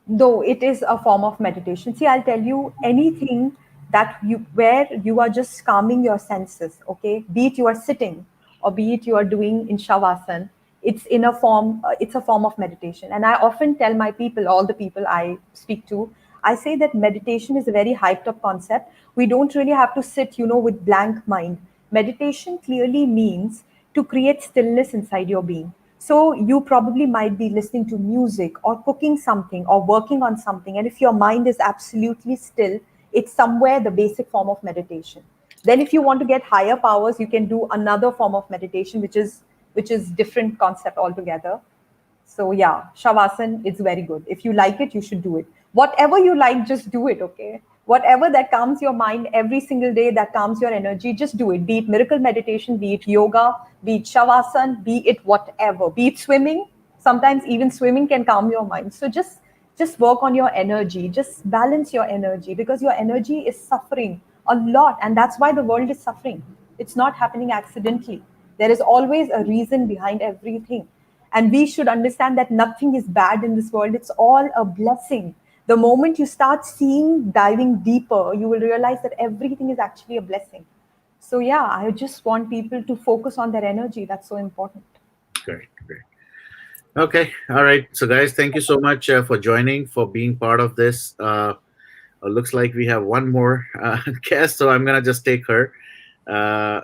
Speaker 2: Though it is a form of meditation. See, I'll tell you, anything that where you are just calming your senses, okay, be it you are sitting or be it you are doing in shavasana, it's a form of meditation. And I often tell my people, all the people I speak to, I say that meditation is a very hyped up concept. We don't really have to sit, with blank mind. Meditation clearly means to create stillness inside your being. So you probably might be listening to music or cooking something or working on something. And if your mind is absolutely still, it's somewhere the basic form of meditation. Then if you want to get higher powers, you can do another form of meditation, which is different concept altogether. So yeah, Shavasana is very good. If you like it, you should do it. Whatever you like, just do it, okay? Whatever that calms your mind every single day, that calms your energy, just do it. Be it miracle meditation, be it yoga, be it Shavasana, be it whatever, be it swimming. Sometimes even swimming can calm your mind. So just work on your energy, just balance your energy, because your energy is suffering a lot, and that's why the world is suffering. It's not happening accidentally. There is always a reason behind everything. And we should understand that nothing is bad in this world. It's all a blessing. The moment you start seeing, diving deeper, you will realize that everything is actually a blessing. So yeah, I just want people to focus on their energy. That's so important.
Speaker 1: Great, great. Okay, all right. So, guys, thank you so much for joining, for being part of this. Looks like we have one more guest, so I'm gonna just take her uh,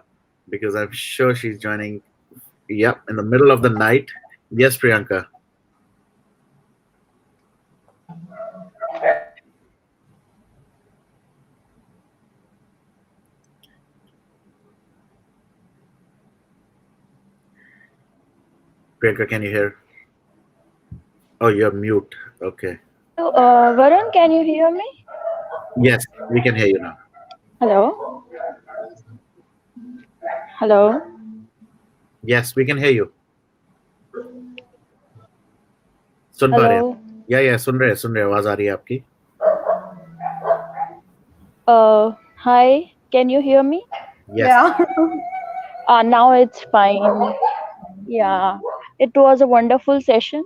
Speaker 1: because I'm sure she's joining. Yep, in the middle of the night. Yes, Priyanka. Priyanka, can you hear? Oh, you're mute. Okay.
Speaker 6: So, Varun, can you hear me?
Speaker 1: Yes, we can hear you now.
Speaker 6: Hello? Hello?
Speaker 1: Yes, we can hear you. सुन पा रहे हैं?
Speaker 6: Hello?
Speaker 1: या सुन रहे आवाज आ रही है आपकी?
Speaker 6: Hi, can you hear me?
Speaker 1: Yes.
Speaker 2: Yeah.
Speaker 6: Now it's fine. Yeah, it was a wonderful session.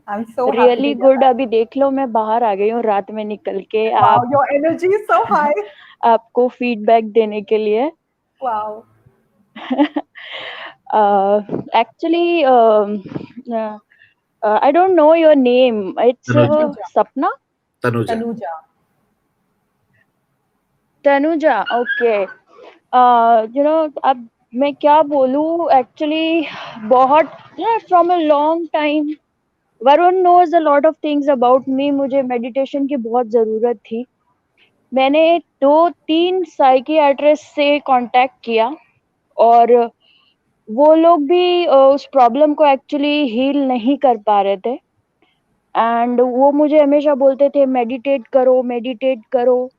Speaker 2: I'm so happy
Speaker 6: Really
Speaker 2: to hear
Speaker 6: good.
Speaker 2: that.
Speaker 6: अभी देख लो मैं बाहर आ गई हूँ रात में निकल के
Speaker 2: Wow, your energy is so high.
Speaker 6: आपको फीडबैक देने के लिए.
Speaker 2: Wow.
Speaker 6: Actually, I don't know your name. It's
Speaker 1: Tanuja.
Speaker 6: Sapna?
Speaker 1: Tanuja.
Speaker 6: Tanuja, okay. अब मैं क्या बोलूँ एक्चुअली बहुत from a long time Varun knows a lot of things about me. मुझे मेडिटेशन की बहुत ज़रूरत थी. मैंने 2-3 साइकियाट्रिस्ट से कांटेक्ट किया और वो लोग भी उस प्रॉब्लम को एक्चुअली हील नहीं कर पा रहे थे एंड वो मुझे हमेशा बोलते थे मेडिटेट करो.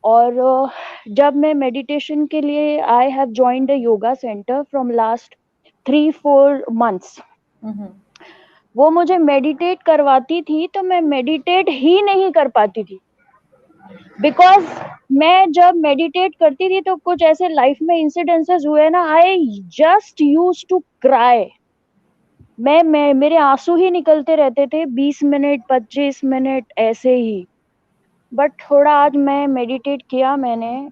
Speaker 6: और जब मैं मेडिटेशन के लिए I have joined a yoga centre from last 3-4 months. वो मुझे मेडिटेट करवाती थी तो मैं मेडिटेट ही नहीं कर पाती थी बिकॉज मैं जब मेडिटेट करती थी तो कुछ ऐसे लाइफ में इंसिडेंसेस हुए ना. I just use to cry. मैं मेरे आंसू ही निकलते रहते थे 20 मिनट 25 मिनट ऐसे ही. बट थोड़ा आज मैं मेडिटेट किया मैंने.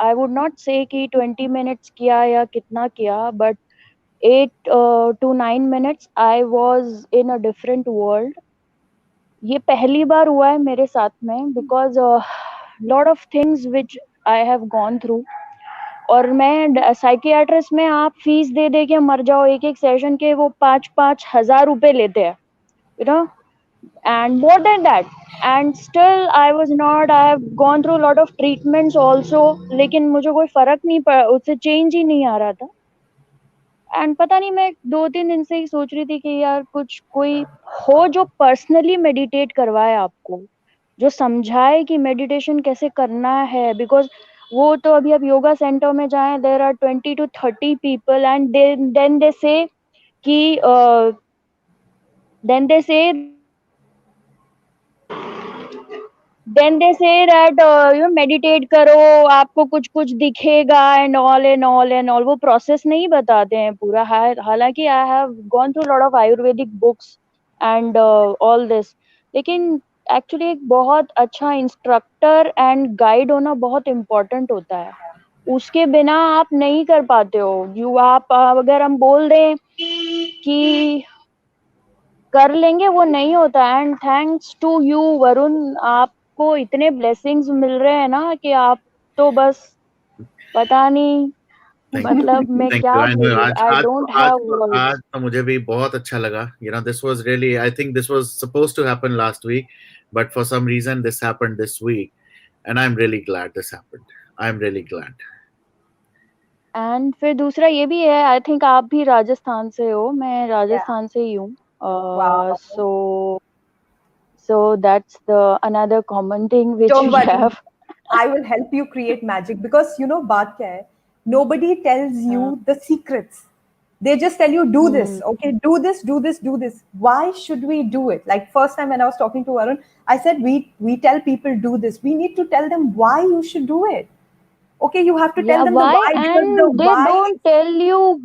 Speaker 6: आई वुड नॉट से कि 20 मिनट्स किया या कितना किया but 8 to 9 minutes I was in a different world. ये पहली बार हुआ है मेरे साथ में because lot of things which I have gone through. और मैं साइकियाट्रिस्ट में आप फीस दे दे के मर जाओ. एक सेशन के वो 5-5 हजार रुपए लेते हैं you know and more than that and still I was not. I have gone through a lot of treatments also लेकिन मुझे कोई फर्क नहीं पड़ा. उससे चेंज ही नहीं आ रहा था. एंड पता नहीं मैं 2-3 दिन से ही सोच रही थी कि यार कुछ कोई हो जो पर्सनली मेडिटेट करवाए आपको, जो समझाए कि मेडिटेशन कैसे करना है. बिकॉज वो तो अभी आप योगा सेंटर में जाएं there are 20 to 30 people and then they say कि then they say that meditate करो आपको कुछ कुछ दिखेगा एंड ऑल वो प्रोसेस नहीं बताते हैं पूरा. हालांकि आई have gone through lot of Ayurvedic books and all this. लेकिन एक्चुअली एक बहुत अच्छा इंस्ट्रक्टर एंड गाइड होना बहुत इम्पोर्टेंट होता है. उसके बिना आप नहीं कर पाते हो. आप अगर हम बोल दें कि कर लेंगे वो नहीं होता. And thanks to you Varun, आपको इतने ब्लेसिंग्स मिल रहे हैं ना कि आप तो बस पता नहीं मतलब मैं क्या बोलूं. I don't have words.
Speaker 1: आज तो मुझे भी बहुत अच्छा लगा. This was really, I think this was supposed to happen last week, but for some reason this happened this week, and I'm really glad this happened. I'm really glad.
Speaker 6: And फिर दूसरा ये भी है, आई थिंक आप भी राजस्थान से हो, मैं राजस्थान से ही हूँ.
Speaker 2: Wow.
Speaker 6: So that's the another common thing which
Speaker 2: Don't
Speaker 6: we
Speaker 2: worry.
Speaker 6: have.
Speaker 2: I will help you create magic because बात क्या है? Nobody tells you the secrets. They just tell you do this, okay? Do this, do this, do this. Why should we do it? Like first time when I was talking to Varun, I said we tell people do this. We need to tell them why you should do it. Okay, you have to tell them
Speaker 6: why,
Speaker 2: the why because
Speaker 6: and
Speaker 2: the
Speaker 6: they
Speaker 2: why
Speaker 6: don't tell you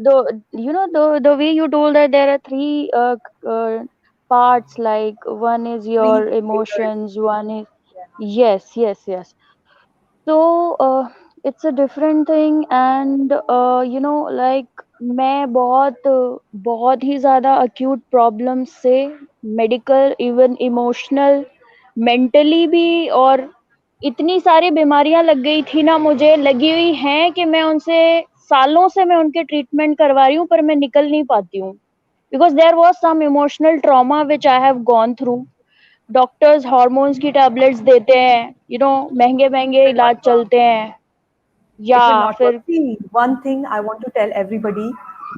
Speaker 6: the way you told that there are 3 parts, like one is your
Speaker 2: three
Speaker 6: emotions, one is yes. So it's a different thing. And like मैं बहुत ही ज़्यादा acute problems से, medical, even emotional, mentally भी, और इतनी सारी बीमारियां लग गई थी ना, मुझे लगी हुई हैं कि मैं उनसे सालों से मैं उनके ट्रीटमेंट करवा रही हूँ, पर मैं निकल नहीं पाती हूँ, because there was some emotional trauma which I have gone through. Doctors hormones की टैबलेट्स देते हैं, महंगे महंगे
Speaker 2: will not
Speaker 6: इलाज
Speaker 2: work.
Speaker 6: चलते हैं.
Speaker 2: It
Speaker 6: या
Speaker 2: will not work.
Speaker 6: फिर
Speaker 2: See, one thing I want to tell everybody,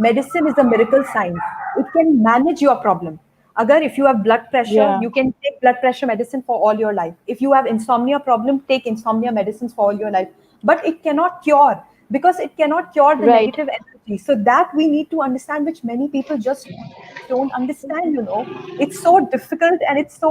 Speaker 2: medicine is a miracle science. It can manage your problem. Agar if you have blood pressure,
Speaker 6: या
Speaker 2: you can take blood pressure medicine for all your life. If you have insomnia problem, take insomnia medicines for all your life. But it cannot cure, because it cannot cure the
Speaker 6: right.
Speaker 2: negative energy. So that we need to understand, which many people just don't understand. It's so difficult and it's so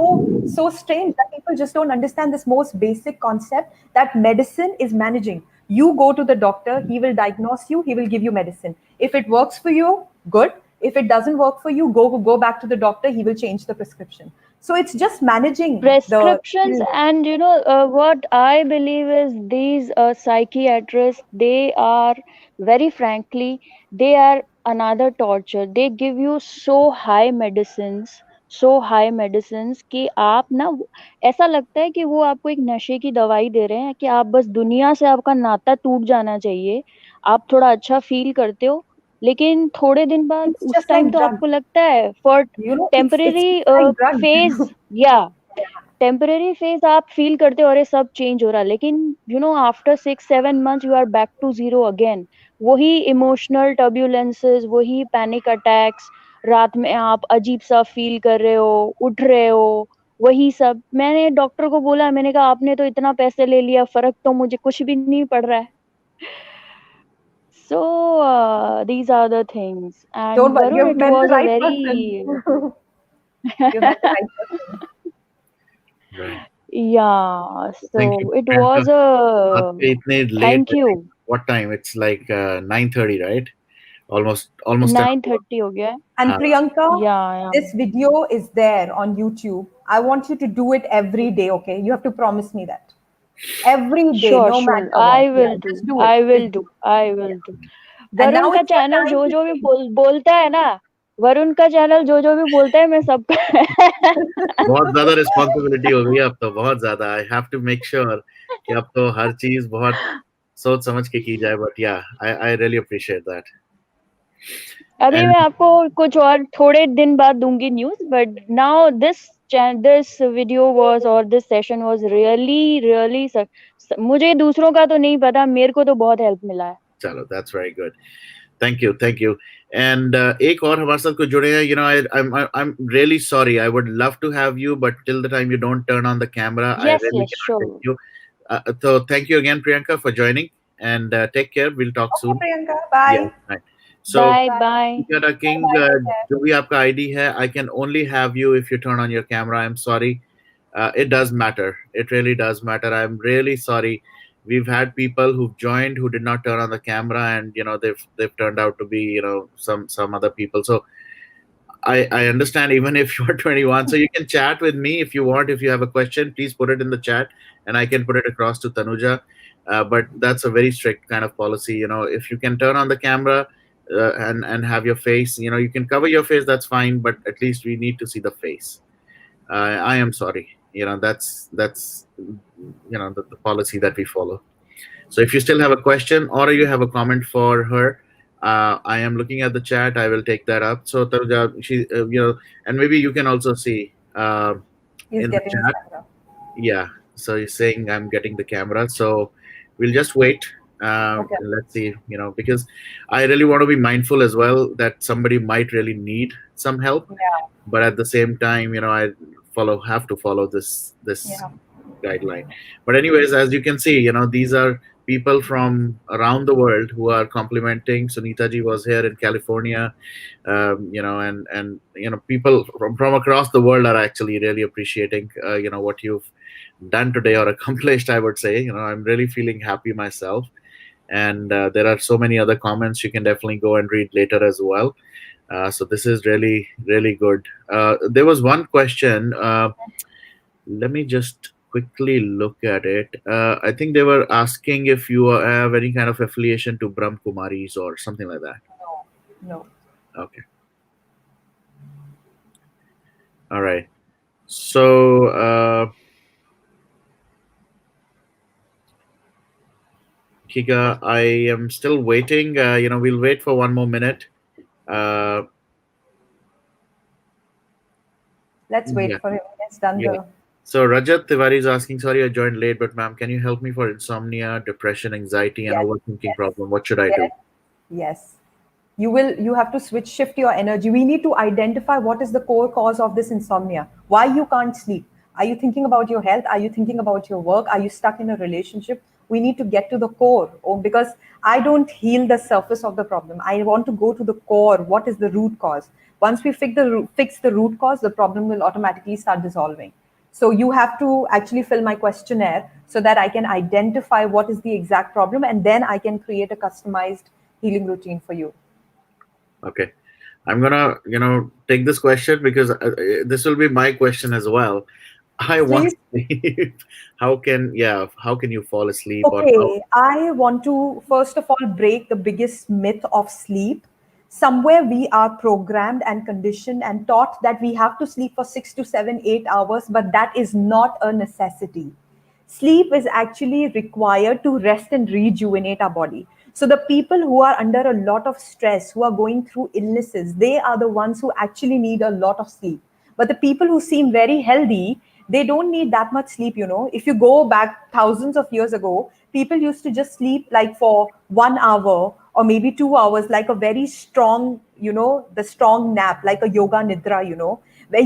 Speaker 2: strange that people just don't understand this most basic concept, that medicine is managing. You go to the doctor, he will diagnose you, he will give you medicine. If it works for you, good. If it doesn't work for you, go back to the doctor, he will change the prescription. So it's just managing the
Speaker 6: Prescriptions.
Speaker 2: illness.
Speaker 6: And what I believe is these psychiatrists, they are, very frankly, they are another torture. They give you so high medicines कि आप ना, ऐसा लगता है कि वो आपको एक नशे की दवाई दे रहे हैं, कि आप बस दुनिया से आपका नाता टूट जाना चाहिए, आप थोड़ा अच्छा फील करते हो, लेकिन थोड़े दिन बाद
Speaker 2: It's
Speaker 6: उस
Speaker 2: just
Speaker 6: टाइम
Speaker 2: like
Speaker 6: तो
Speaker 2: drug.
Speaker 6: आपको लगता है for
Speaker 2: It's
Speaker 6: temporary
Speaker 2: just like drug.
Speaker 6: Phase, या टेम्परेरी फेज आप फील करते हो, अरे सब चेंज हो रहा है, लेकिन after 6-7 months you are back to zero again. वही इमोशनल टर्ब्यूलेंसेस, वही पैनिक अटैक्स, रात में आप अजीब सा फील कर रहे हो, उठ रहे हो, वही सब. मैंने डॉक्टर को बोला, मैंने कहा आपने तो इतना पैसे ले लिया, फर्क तो मुझे कुछ भी नहीं पड़ रहा है. So these are the things.
Speaker 2: Don't
Speaker 6: And
Speaker 2: worry,
Speaker 6: Varun,
Speaker 2: you've
Speaker 6: it
Speaker 2: met the
Speaker 6: was a
Speaker 2: right person.
Speaker 6: very
Speaker 2: You've met the right person.
Speaker 1: Right.
Speaker 6: yeah.
Speaker 1: Thank you,
Speaker 6: So it
Speaker 1: Priyanka.
Speaker 6: was a
Speaker 1: आपके इतने late,
Speaker 6: thank
Speaker 1: I think.
Speaker 6: you.
Speaker 1: What time? It's like 9:30, right? Almost 10 o'clock.
Speaker 6: 9:30 हो गया है.
Speaker 2: And
Speaker 1: हाँ.
Speaker 2: Priyanka,
Speaker 6: Yeah.
Speaker 2: this video is there on YouTube. I want you to do it every day, okay? You have to promise me that. Every day,
Speaker 6: Sure,
Speaker 2: no
Speaker 6: sure.
Speaker 2: matter what.
Speaker 6: I
Speaker 2: Yeah,
Speaker 6: will do.
Speaker 2: just do it.
Speaker 6: I will
Speaker 2: Just do
Speaker 6: do.
Speaker 2: it.
Speaker 6: I will
Speaker 2: Yeah.
Speaker 6: do.
Speaker 2: And now
Speaker 6: Varun का
Speaker 2: it's your
Speaker 6: channel
Speaker 2: time
Speaker 6: जो
Speaker 2: to
Speaker 6: जो भी
Speaker 2: change.
Speaker 6: बोलता है ना, वरुण का channel जो जो भी बोलता है, मैं सबका
Speaker 1: बहुत ज्यादा रिस्पॉन्सिबिलिटी हो गई अब तो, बहुत ज्यादा. I have to make sure कि अब तो हर चीज बहुत सोच समझ के की जाए. बट या, आई रियली अप्रिशिएट दैट.
Speaker 6: अभी मैं आपको कुछ और थोड़े दिन बाद दूंगी news, but now this video was, और दिस सेशन वाज रियली मुझे दूसरों का तो नहीं पता, मेरे को तो बहुत हेल्प मिला है.
Speaker 1: चलो, that's very good. Thank you. And एक और हमारे साथ कुछ जुड़े हैं. I'm really sorry. I would love to have you, but till the time you don't turn on the camera, I
Speaker 6: Yes,
Speaker 1: really
Speaker 6: yes,
Speaker 1: cannot
Speaker 6: sure.
Speaker 1: take you. So thank you again, Priyanka, for joining, and take care. We'll talk
Speaker 2: Okay,
Speaker 1: soon.
Speaker 2: Priyanka. Bye.
Speaker 1: Yeah, right. So,
Speaker 6: Bye
Speaker 2: Bye.
Speaker 6: bye.
Speaker 1: Priyanka King,
Speaker 2: Bye. Take care.
Speaker 1: जो भी आपका ID है, I can only have you if you turn on your camera. I'm sorry. It does matter. It really does matter. I'm really sorry. We've had people who've joined who did not turn on the camera, and they've turned out to be some other people. So I understand, even if you're 21, so you can chat with me if you want. If you have a question, please put it in the chat, and I can put it across to Tanuja. But that's a very strict kind of policy. If you can turn on the camera and have your face, you can cover your face. That's fine, but at least we need to see the face. I am sorry. That's the policy that we follow. So if you still have a question or you have a comment for her, I am looking at the chat. I will take that up. So Tanuja, and maybe you can also see
Speaker 2: He's
Speaker 1: in the
Speaker 2: getting his
Speaker 1: chat.
Speaker 2: camera.
Speaker 1: Yeah. So he's saying I'm getting the camera. So we'll just wait.
Speaker 2: Okay.
Speaker 1: Let's see. Because I really want to be mindful as well that somebody might really need some help,
Speaker 2: Yeah.
Speaker 1: but at the same time, I have to follow this
Speaker 2: Yeah.
Speaker 1: guideline. But anyways, as you can see, these are people from around the world who are complimenting. Sunita ji was here in California, and people from across the world are actually really appreciating what you've done today or accomplished, I would say. I'm really feeling happy myself. And there are so many other comments you can definitely go and read later as well. So this is really, really good. There was one question. Let me just quickly look at it. I think they were asking if you have any kind of affiliation to Brahm Kumaris or something like that.
Speaker 2: No.
Speaker 1: Okay. All right. So, Kika, I am still waiting. We'll wait for one more minute.
Speaker 2: Let's wait
Speaker 1: Yeah.
Speaker 2: for him. It's done
Speaker 1: Yeah.
Speaker 2: the.
Speaker 1: So Rajat Tiwari is asking, sorry, I joined late, but ma'am, can you help me for insomnia, depression, anxiety, and
Speaker 2: Yes,
Speaker 1: overthinking
Speaker 2: yes,
Speaker 1: problem? What should I
Speaker 2: yes,
Speaker 1: do?
Speaker 2: yes. You have to shift your energy. We need to identify what is the core cause of this insomnia. Why you can't sleep? Are you thinking about your health? Are you thinking about your work? Are you stuck in a relationship? We need to get to the core. Oh, because I don't heal the surface of the problem. I want to go to the core. What is the root cause? Once we fix the root cause, the problem will automatically start dissolving. So you have to actually fill my questionnaire so that I can identify what is the exact problem, and then I can create a customized healing routine for you.
Speaker 1: Okay. I'm gonna, take this question because this will be my question as well. I want
Speaker 2: Please.
Speaker 1: sleep. How can you fall asleep or how?
Speaker 2: Okay, I want to first of all break the biggest myth of sleep. Somewhere we are programmed and conditioned and taught that we have to sleep for 6 to 7, 8 hours, but that is not a necessity. Sleep is actually required to rest and rejuvenate our body. So the people who are under a lot of stress, who are going through illnesses, they are the ones who actually need a lot of sleep. But the people who seem very healthy, they don't need that much sleep. If you go back thousands of years ago, people used to just sleep like for 1 hour or maybe 2 hours, like a very strong, the strong nap, like a yoga nidra, where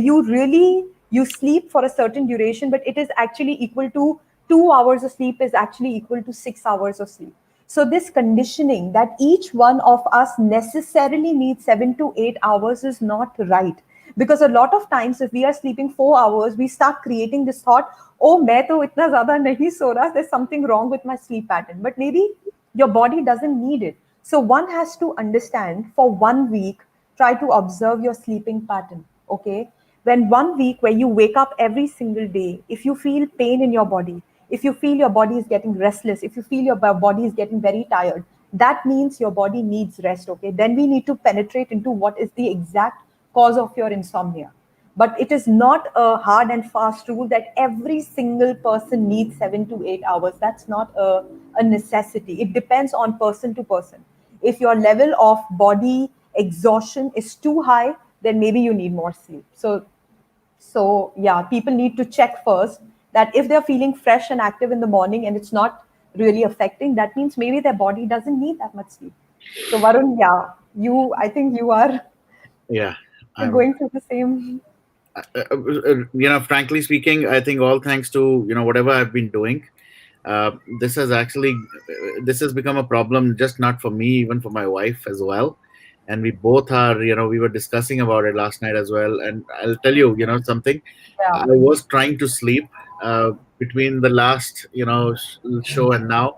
Speaker 2: you sleep for a certain duration, but it is actually equal to 2 hours of sleep is actually equal to 6 hours of sleep. So this conditioning that each one of us necessarily needs 7 to 8 hours is not right. Because a lot of times, if we are sleeping 4 hours, we start creating this thought, oh, मैं तो इतना ज़्यादा नहीं सो रहा, there's something wrong with my sleep pattern. But maybe your body doesn't need it. So one has to understand for 1 week, try to observe your sleeping pattern. Okay. When 1 week where you wake up every single day, if you feel pain in your body, if you feel your body is getting restless, if you feel your body is getting very tired, that means your body needs rest. Okay. Then we need to penetrate into what is the exact cause of your insomnia. But it is not a hard and fast rule that every single person needs 7 to 8 hours. That's not a necessity. It depends on person to person. If your level of body exhaustion is too high, then maybe you need more sleep. So yeah, people need to check first that if they're feeling fresh and active in the morning and it's not really affecting, that means maybe their body doesn't need that much sleep. So Varun, yeah, I think you are
Speaker 1: Yeah, I'm.
Speaker 2: going through the same.
Speaker 1: Frankly speaking, I think all thanks to whatever I've been doing, this has actually this has become a problem, just not for me, even for my wife as well. And we both are, we were discussing about it last night as well. And I'll tell you, something. I
Speaker 2: Yeah.
Speaker 1: was trying to sleep between the last, show and now.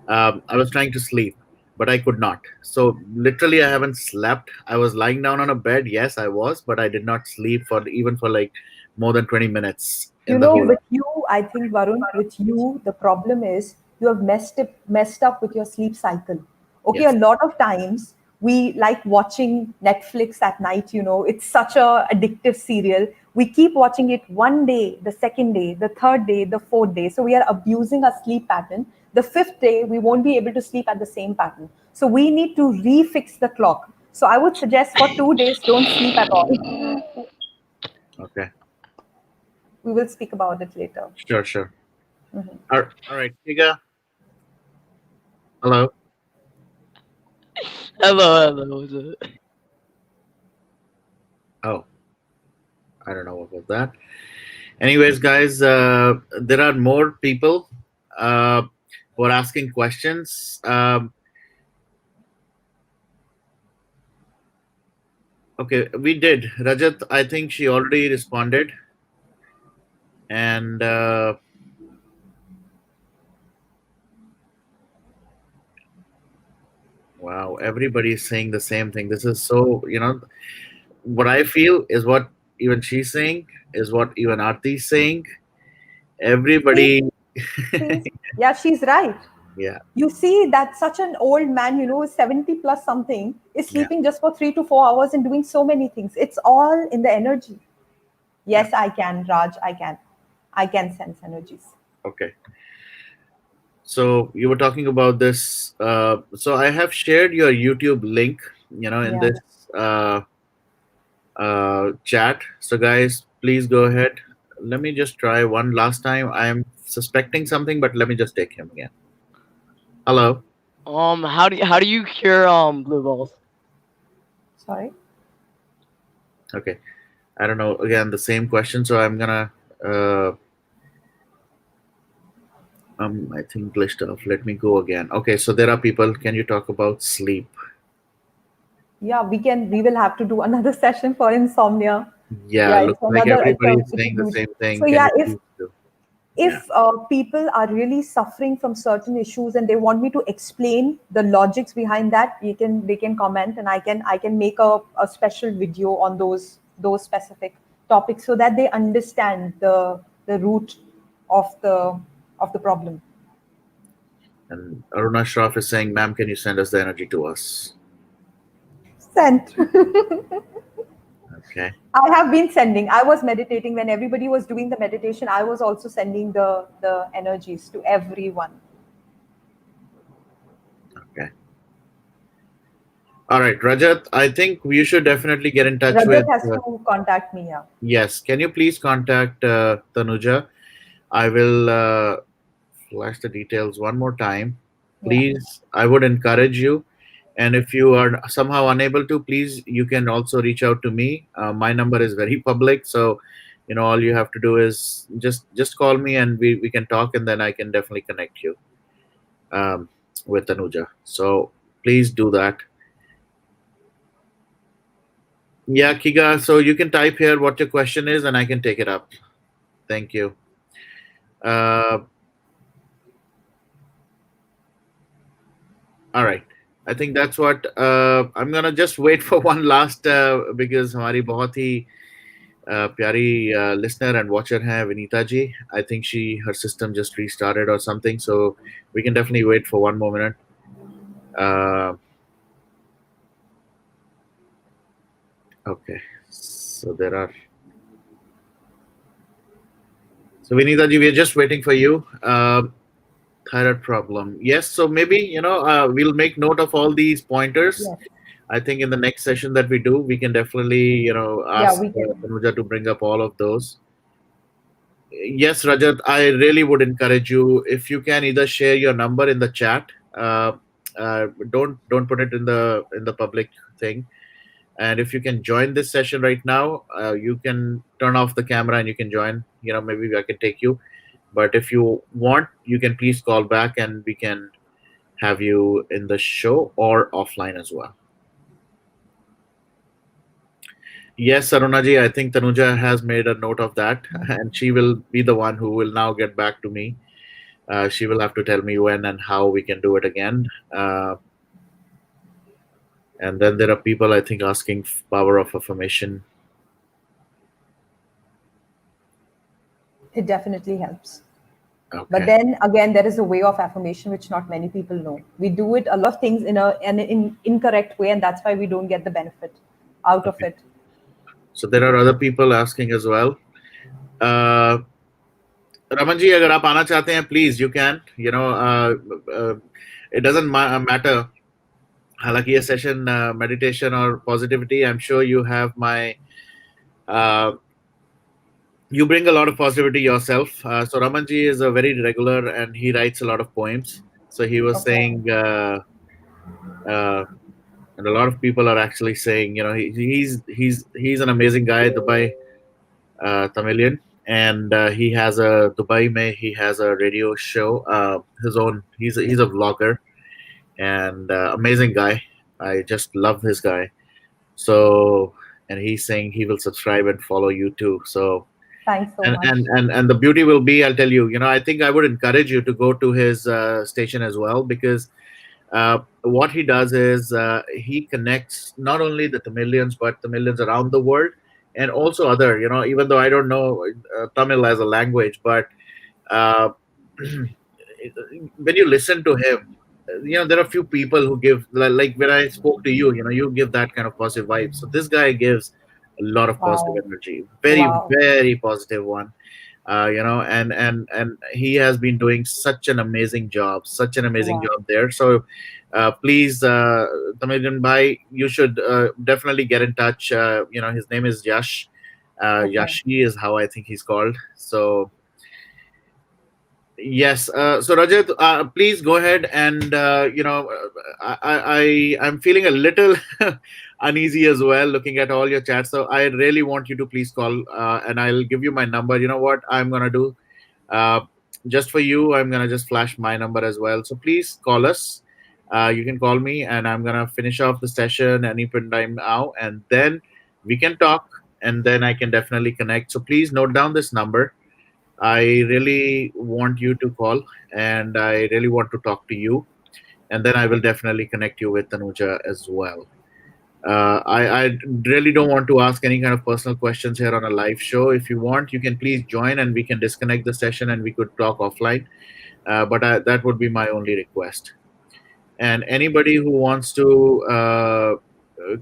Speaker 1: I was trying to sleep, but I could not. So literally, I haven't slept. I was lying down on a bed. Yes, I was, but I did not sleep for even for like more than 20 minutes in the whole.
Speaker 2: With you, I think Varun, with you, the problem is you have messed up with your sleep cycle. Okay, a
Speaker 1: Yes.
Speaker 2: lot of times we like watching Netflix at night. It's such a addictive serial. We keep watching it one day, the second day, the third day, the fourth day. So we are abusing our sleep pattern. The fifth day, we won't be able to sleep at the same pattern. So we need to refix the clock. So I would suggest for 2 days, don't sleep at all.
Speaker 1: Okay.
Speaker 2: We will speak about it later.
Speaker 1: Sure. Sure. All right, Tiga. Hello.
Speaker 7: Hello.
Speaker 1: Oh, I don't know what was that. Anyways, guys, there are more people who are asking questions. Okay, we did. Rajat, I think she already responded. And wow, everybody is saying the same thing. This is so, what I feel is what even she's saying, is what even Aarti is saying. everybody.
Speaker 2: Yeah, she's right.
Speaker 1: Yeah.
Speaker 2: You see that such an old man, 70 plus something, is sleeping just for 3 to 4 hours and doing so many things. It's all in the energy. Yes, I can, Raj. I can sense energies.
Speaker 1: Okay. So you were talking about this. So I have shared your YouTube link, in
Speaker 2: Yeah.
Speaker 1: this chat. So guys, please go ahead. Let me just try one last time. I am suspecting something, but let me just take him again. Hello.
Speaker 7: How do you cure blue balls?
Speaker 2: Sorry.
Speaker 1: Okay. I don't know. Again, the same question. So I'm gonna. I think glitched off. Let me go again. Okay. So there are people. Can you talk about sleep?
Speaker 2: Yeah, we will have to do another session for insomnia.
Speaker 1: Yeah.
Speaker 2: Yeah,
Speaker 1: Looks like everybody is
Speaker 2: it's a
Speaker 1: saying the
Speaker 2: huge.
Speaker 1: same thing.
Speaker 2: So
Speaker 1: Can
Speaker 2: yeah,
Speaker 1: you please do? Yeah.
Speaker 2: if people are really suffering from certain issues and they want me to explain the logics behind that, they can comment, and I can make a special video on those specific topics so that they understand the root of the problem.
Speaker 1: And Aruna Shroff is saying, "Ma'am, can you send us the energy to us?"
Speaker 2: Sent.
Speaker 1: Okay.
Speaker 2: I have been sending. I was meditating when everybody was doing the meditation. I was also sending the energies to everyone.
Speaker 1: Okay. All right, Rajat. I think we should definitely get in touch
Speaker 2: Rajat
Speaker 1: with.
Speaker 2: has to contact me. Yeah.
Speaker 1: Yes. Can you please contact Tanuja? I will flash the details one more time.
Speaker 2: Yeah.
Speaker 1: Please, I would encourage you. And if you are somehow unable to, please, you can also reach out to me. My number is very public, so all you have to do is just call me, and we can talk, and then I can definitely connect you um, with Tanuja. So please do that. Yeah, Kiga. So you can type here what your question is, and I can take it up. Thank you. Uh, all right. I think that's what I'm gonna just wait for one last because हमारी बहुत ही प्यारी listener and watcher है Vinita ji. I think her system just restarted or something, so we can definitely wait for one more minute. Uh, okay, so there are. So Vinita ji, we are just waiting for you. Thyroid problem. Yes, so maybe we'll make note of all these pointers.
Speaker 2: Yes.
Speaker 1: I think in the next session that we do, we can definitely
Speaker 2: Yeah,
Speaker 1: ask
Speaker 2: we can.
Speaker 1: Tanuja to bring up all of those. Yes, Rajat, I really would encourage you if you can either share your number in the chat. Don't put it in the public thing. And if you can join this session right now, you can turn off the camera and you can join. Maybe I can take you. But if you want, you can please call back and we can have you in the show or offline as well. Yes, Arunaji, I think Tanuja has made a note of that, and she will be the one who will now get back to me. She will have to tell me when and how we can do it again. And then there are people, I think, asking power of affirmation.
Speaker 2: It definitely helps.
Speaker 1: Okay.
Speaker 2: But then again, there is a way of affirmation which not many people know. We do it a lot of things in an incorrect way, and that's why we don't get the benefit out of it.
Speaker 1: So there are other people asking as well. Raman ji, अगर आप आना चाहते हैं, please, you can. It doesn't matter. हालांकि ये session meditation or positivity, I'm sure you have my. You bring a lot of positivity yourself. So Ramanji is a very regular and he writes a lot of poems. So he was saying, and a lot of people are actually saying, he's an amazing guy, Dubai Tamilian, and he has a he has a radio show, his own. He's a vlogger and amazing guy. I just love this guy. So, and he's saying he will subscribe and follow you too. So.
Speaker 2: Thanks so much.
Speaker 1: And the beauty will be, I'll tell you, I think I would encourage you to go to his station as well, because what he does is he connects not only the Tamilians but Tamilians around the world, and also other, even though I don't know Tamil as a language, but uh, when you listen to him, there are a few people who give, like when I spoke to you, you give that kind of positive vibe. So this guy gives a lot of positive
Speaker 2: Wow.
Speaker 1: energy, very,
Speaker 2: Wow.
Speaker 1: very positive one. And he has been doing such an amazing job,
Speaker 2: Wow.
Speaker 1: there. So please, Tanujan bhai, you should definitely get in touch. His name is Yash.
Speaker 2: Okay.
Speaker 1: Yashi is how I think he's called. So yes. So Rajat, please go ahead and I'm feeling a little uneasy as well looking at all your chats. So I really want you to please call, and I'll give you my number. You know what I'm gonna do? Uh, just for you, I'm gonna just flash my number as well. So please call us. You can call me, and I'm gonna finish off the session any time now, and then we can talk, and then I can definitely connect. So please note down this number. I really want you to call, and I really want to talk to you, and then I will definitely connect you with Tanuja as well. I really don't want to ask any kind of personal questions here on a live show. If you want, you can please join and we can disconnect the session and we could talk offline. That would be my only request. And anybody who wants to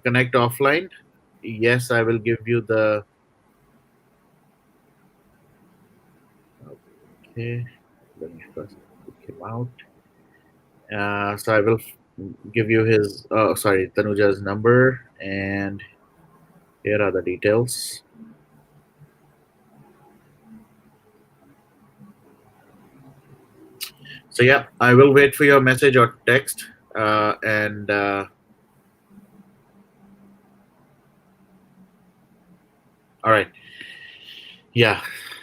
Speaker 1: connect offline, yes, I will give you the. Okay, let me first pick him out. So I will give you his, sorry, Tanuja's number, and here are the details. So yeah, I will wait for your message or text, and all right, yeah.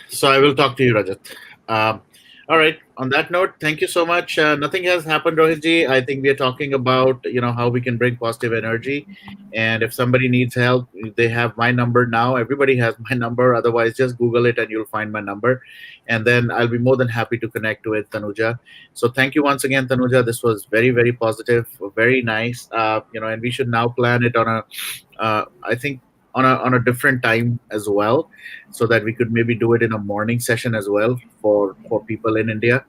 Speaker 1: So I will talk to you, Rajat. Um, all right. On that note, thank you so much. Nothing has happened, Rohitji. I think we are talking about how we can bring positive energy, and if somebody needs help, they have my number now. Everybody has my number. Otherwise, just Google it and you'll find my number, and then I'll be more than happy to connect with Tanuja. So thank you once again, Tanuja. This was very, very positive, very nice. And we should now plan it on a, I think, on a different time as well, so that we could maybe do it in a morning session as well for people in India.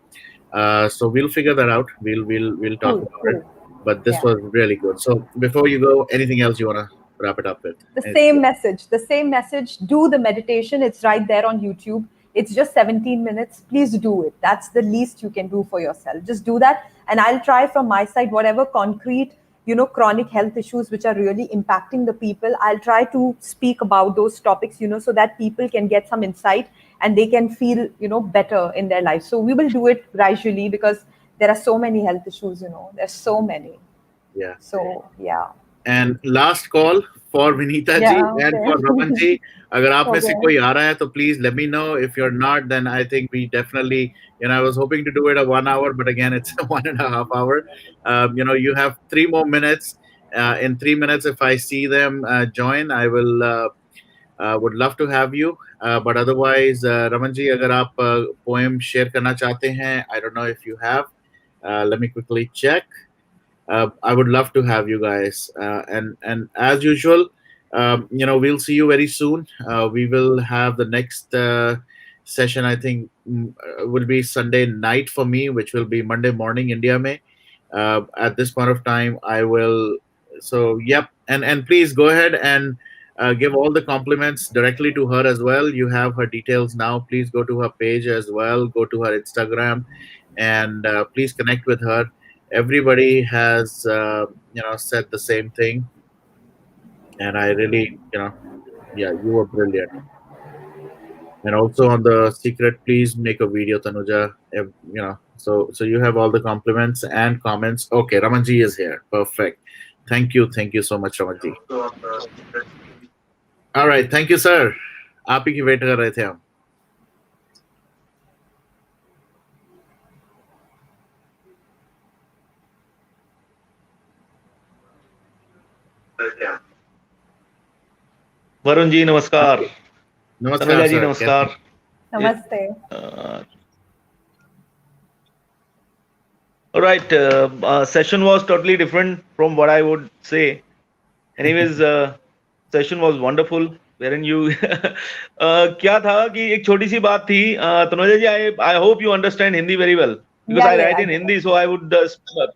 Speaker 1: So we'll figure that out. We'll talk
Speaker 2: Cool.
Speaker 1: about it.
Speaker 2: Cool.
Speaker 1: But this
Speaker 2: Yeah.
Speaker 1: was really good. So before you go, anything else you want to wrap it up with?
Speaker 2: The same message. The same message. Do the meditation. It's right there on YouTube. It's just 17 minutes. Please do it. That's the least you can do for yourself. Just do that. And I'll try from my side, whatever concrete, chronic health issues which are really impacting the people. I'll try to speak about those topics, so that people can get some insight and they can feel, better in their life. So we will do it gradually because there are so many health issues, there's so many.
Speaker 1: Yeah.
Speaker 2: So, yeah.
Speaker 1: And last call for Vinita ji
Speaker 2: Yeah,
Speaker 1: and
Speaker 2: okay.
Speaker 1: for Raman ji. अगर आप में से
Speaker 2: Okay.
Speaker 1: कोई आ रहा है तो please let me know. If you're not, then I think we definitely, I was hoping to do it a 1 hour, but again, it's a 1.5 hour. You have 3 more minutes. In 3 minutes, if I see them join, I will would love to have you. But otherwise, Raman ji, अगर आप poem share करना चाहते हैं, I don't know if you have. Let me quickly check. I would love to have you guys. And as usual, we'll see you very soon. We will have the next session. I think will be Sunday night for me, which will be Monday morning India May. At this point of time, I will. So yep, and please go ahead and give all the compliments directly to her as well. You have her details now. Please go to her page as well. Go to her Instagram, and please connect with her. Everybody has said the same thing, and I really, yeah, you were brilliant. And also on the secret, please make a video, Tanuja. So you have all the compliments and comments. Okay, Ramanji is here. Perfect. Thank you so much, Ramanji. All right, thank you, sir. आप ही की wait कर रहे थे हम.
Speaker 8: वरुण जी नमस्कार.
Speaker 1: नमस्कार
Speaker 8: तनुजा जी
Speaker 1: sir.
Speaker 8: नमस्कार.
Speaker 2: Namaste.
Speaker 8: All right, session was totally different from what I would say. Anyways, session was wonderful. wherein you क्या था कि एक छोटी सी बात थी, तनुजा जी, I hope you understand Hindi very well because I write in Hindi, so I would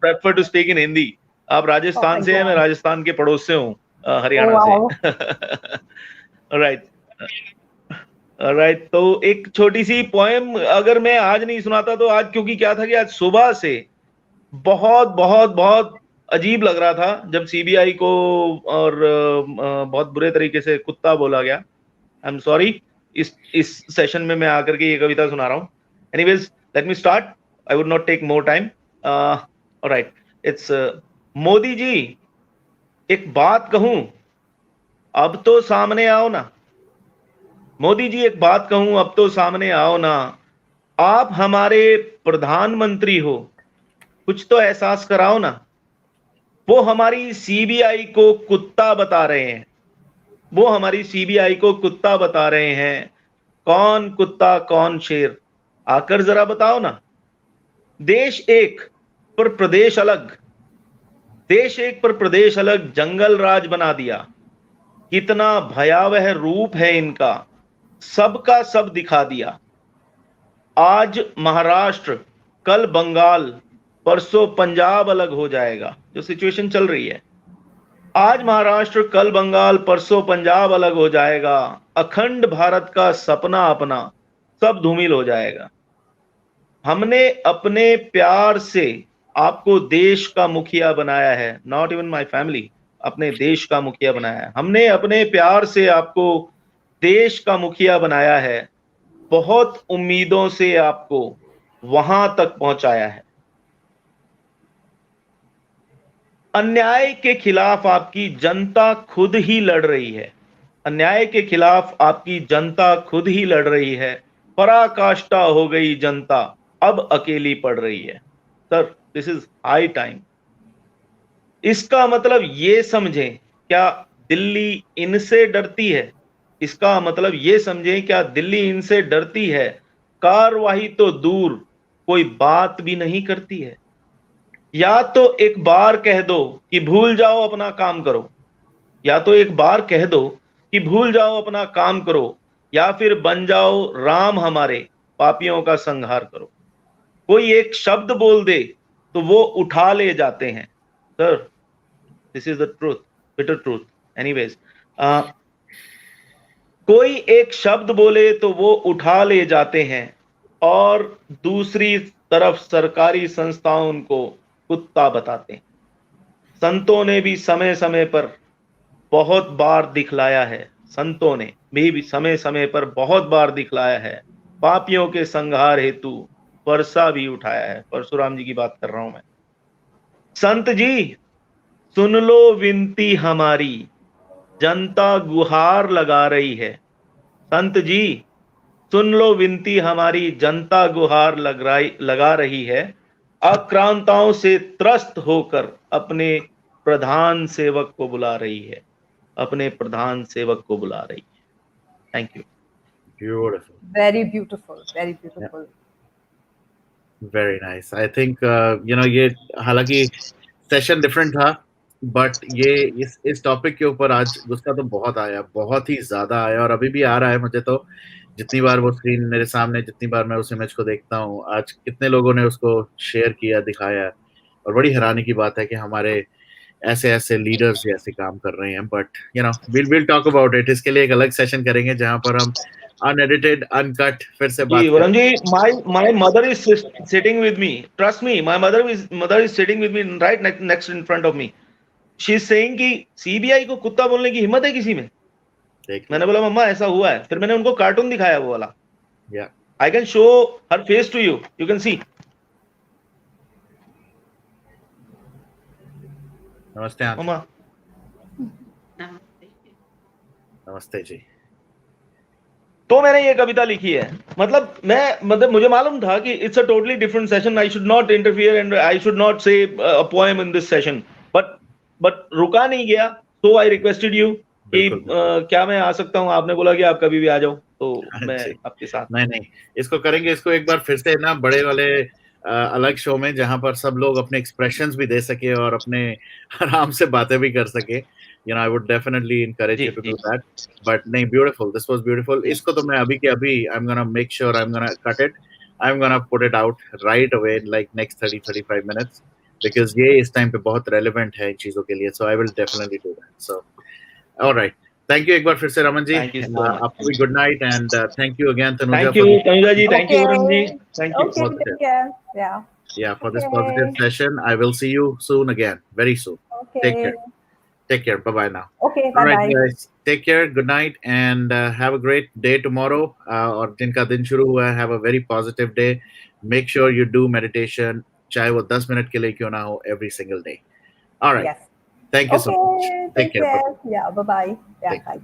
Speaker 8: prefer to speak in Hindi. आप राजस्थान से हैं, मैं राजस्थान के पड़ोस से हूँ, हरियाणा से। राइट राइट, तो एक छोटी सी पोएम अगर मैं आज नहीं सुनाता तो आज, क्योंकि क्या था कि आज सुबह से बहुत बहुत बहुत अजीब लग रहा था जब सीबीआई को और बहुत बुरे तरीके से कुत्ता बोला गया। आई एम सॉरी, इस सेशन में मैं आकर के ये कविता सुना रहा हूँ। Anyways, let me start, I would not take more time. Alright, it's Modi ji, एक बात कहूं, अब तो सामने आओ ना। मोदी जी, एक बात कहूं, अब तो सामने आओ ना। आप हमारे प्रधानमंत्री हो, कुछ तो एहसास कराओ ना। वो हमारी सीबीआई को कुत्ता बता रहे हैं, वो हमारी सीबीआई को कुत्ता बता रहे हैं। कौन कुत्ता कौन शेर, आकर जरा बताओ ना। देश एक पर प्रदेश अलग, देश एक पर प्रदेश अलग, जंगल राज बना दिया। कितना भयावह रूप है इनका, सबका सब दिखा दिया। आज महाराष्ट्र, कल बंगाल, परसों पंजाब अलग हो जाएगा, जो सिचुएशन चल रही है। आज महाराष्ट्र, कल बंगाल, परसों पंजाब अलग हो जाएगा। अखंड भारत का सपना अपना सब धूमिल हो जाएगा। हमने अपने प्यार से आपको देश का मुखिया बनाया है, नॉट इवन माय फैमिली, अपने देश का मुखिया बनाया है। हमने अपने प्यार से आपको देश का मुखिया बनाया है। बहुत उम्मीदों से आपको वहां तक पहुंचाया है। अन्याय के खिलाफ आपकी जनता खुद ही लड़ रही है, अन्याय के खिलाफ आपकी जनता खुद ही लड़ रही है। पराकाष्ठा हो गई जनता, अब अकेली पड़ रही है। Sir, this is high time. इसका मतलब ये समझें, क्या दिल्ली इनसे डरती है? इसका मतलब ये समझें, क्या दिल्ली इनसे डरती है? कार्रवाई तो दूर, कोई बात भी नहीं करती है। या तो एक बार कह दो कि भूल जाओ अपना काम करो, या तो एक बार कह दो कि भूल जाओ अपना काम करो, या फिर बन जाओ राम हमारे, पापियों का संहार करो। कोई एक शब्द बोल दे तो वो उठा ले जाते हैं। Sir, this is the truth, bitter truth. Anyways, कोई एक शब्द बोले तो वो उठा ले जाते हैं, और दूसरी तरफ सरकारी संस्थाओं उनको कुत्ता बताते हैं। संतों ने भी समय समय पर बहुत बार दिखलाया है, संतों ने भी समय समय पर बहुत बार दिखलाया है। पापियों के संहार हेतु वर्षा भी उठाया है। परशुराम जी की बात कर रहा हूं मैं। संत जी, सुन लो विनती हमारी, जनता गुहार लगा रही है। संत जी, सुन लो विनती हमारी, जनता गुहार लगा रही है। आक्रांताओं से त्रस्त होकर अपने प्रधान सेवक को बुला रही है, अपने प्रधान सेवक को बुला रही है। Thank you.
Speaker 1: Beautiful.
Speaker 2: Very beautiful, very beautiful.
Speaker 1: Very nice. I think ये हालांकि सेशन डिफरेंट था, बट ये इस टॉपिक के ऊपर आज गुस्सा तो बहुत आया, बहुत ही ज्यादा आया, और अभी भी आ रहा है मुझे। तो जितनी बार वो स्क्रीन मेरे सामने, जितनी बार मैं उस इमेज को देखता हूँ, आज कितने लोगों ने उसको शेयर किया, दिखाया, और बड़ी हैरानी की बात है कि हमारे ऐसे ऐसे लीडर्स ऐसे काम कर रहे हैं। But will talk about it. इसके लिए एक अलग सेशन करेंगे जहां पर हम अनएडिटेड, अनकट फिर से बात
Speaker 8: जी Varun ji, my mother is sitting with me. Trust me, my mother is sitting with me right next in front of me. She is saying कि सीबीआई को कुत्ता बोलने की हिम्मत है किसी में? मैंने बोला मम्मा ऐसा हुआ है। फिर मैंने उनको कार्टून दिखाया वो वाला। I can show her face to you. You can see.
Speaker 1: नमस्ते
Speaker 8: मम्मा।
Speaker 1: नमस्ते जी।
Speaker 8: तो मैंने ये कविता लिखी है। मतलब मुझे मालूम था कि it's a totally different session, I should not interfere and I should not say a poem in this session, but रुका नहीं गया। सो आई रिक्वेस्टेड यू कि क्या मैं आ सकता हूँ? आपने बोला कि आप कभी भी आ जाओ, तो मैं आपके साथ।
Speaker 1: नहीं, इसको करेंगे, इसको एक बार फिर से ना बड़े वाले अलग शो में जहां पर सब लोग अपने एक्सप्रेशंस भी दे सके और अपने आराम से बातें भी कर सके. I would definitely encourage you to do that. But नहीं, beautiful. This was beautiful. इसको तो मैं अभी के अभी I'm gonna make sure I'm gonna cut it. I'm gonna put it out right away in like next 30-35 minutes because ये इस time पे बहुत relevant है चीजों के लिए. So I will definitely do that. So all right. Thank you एक बार फिर से Raman ji.
Speaker 8: Thank you so much.
Speaker 1: आपको भी good night and thank you again Tanuja.
Speaker 8: Thank you Tanuja ji. Thank you Varun ji. Thank you.
Speaker 2: Okay, take care. Yeah.
Speaker 1: Yeah, for this positive session. I will see you soon again, very soon.
Speaker 2: Okay.
Speaker 1: Take care. Take care. Bye-bye now.
Speaker 2: Okay,
Speaker 1: All right,
Speaker 2: bye-bye.
Speaker 1: guys. Take care. Good night and have a great day tomorrow. और जिनका दिन शुरू हुआ है, have a very positive day. Make sure you do meditation, चाहे वो 10 minute के लिए क्यों ना हो, every single day. All right.
Speaker 2: Yes.
Speaker 1: Thank you so much.
Speaker 2: Take care.
Speaker 1: Bye-bye.
Speaker 2: Yeah, bye-bye. Yeah, bye.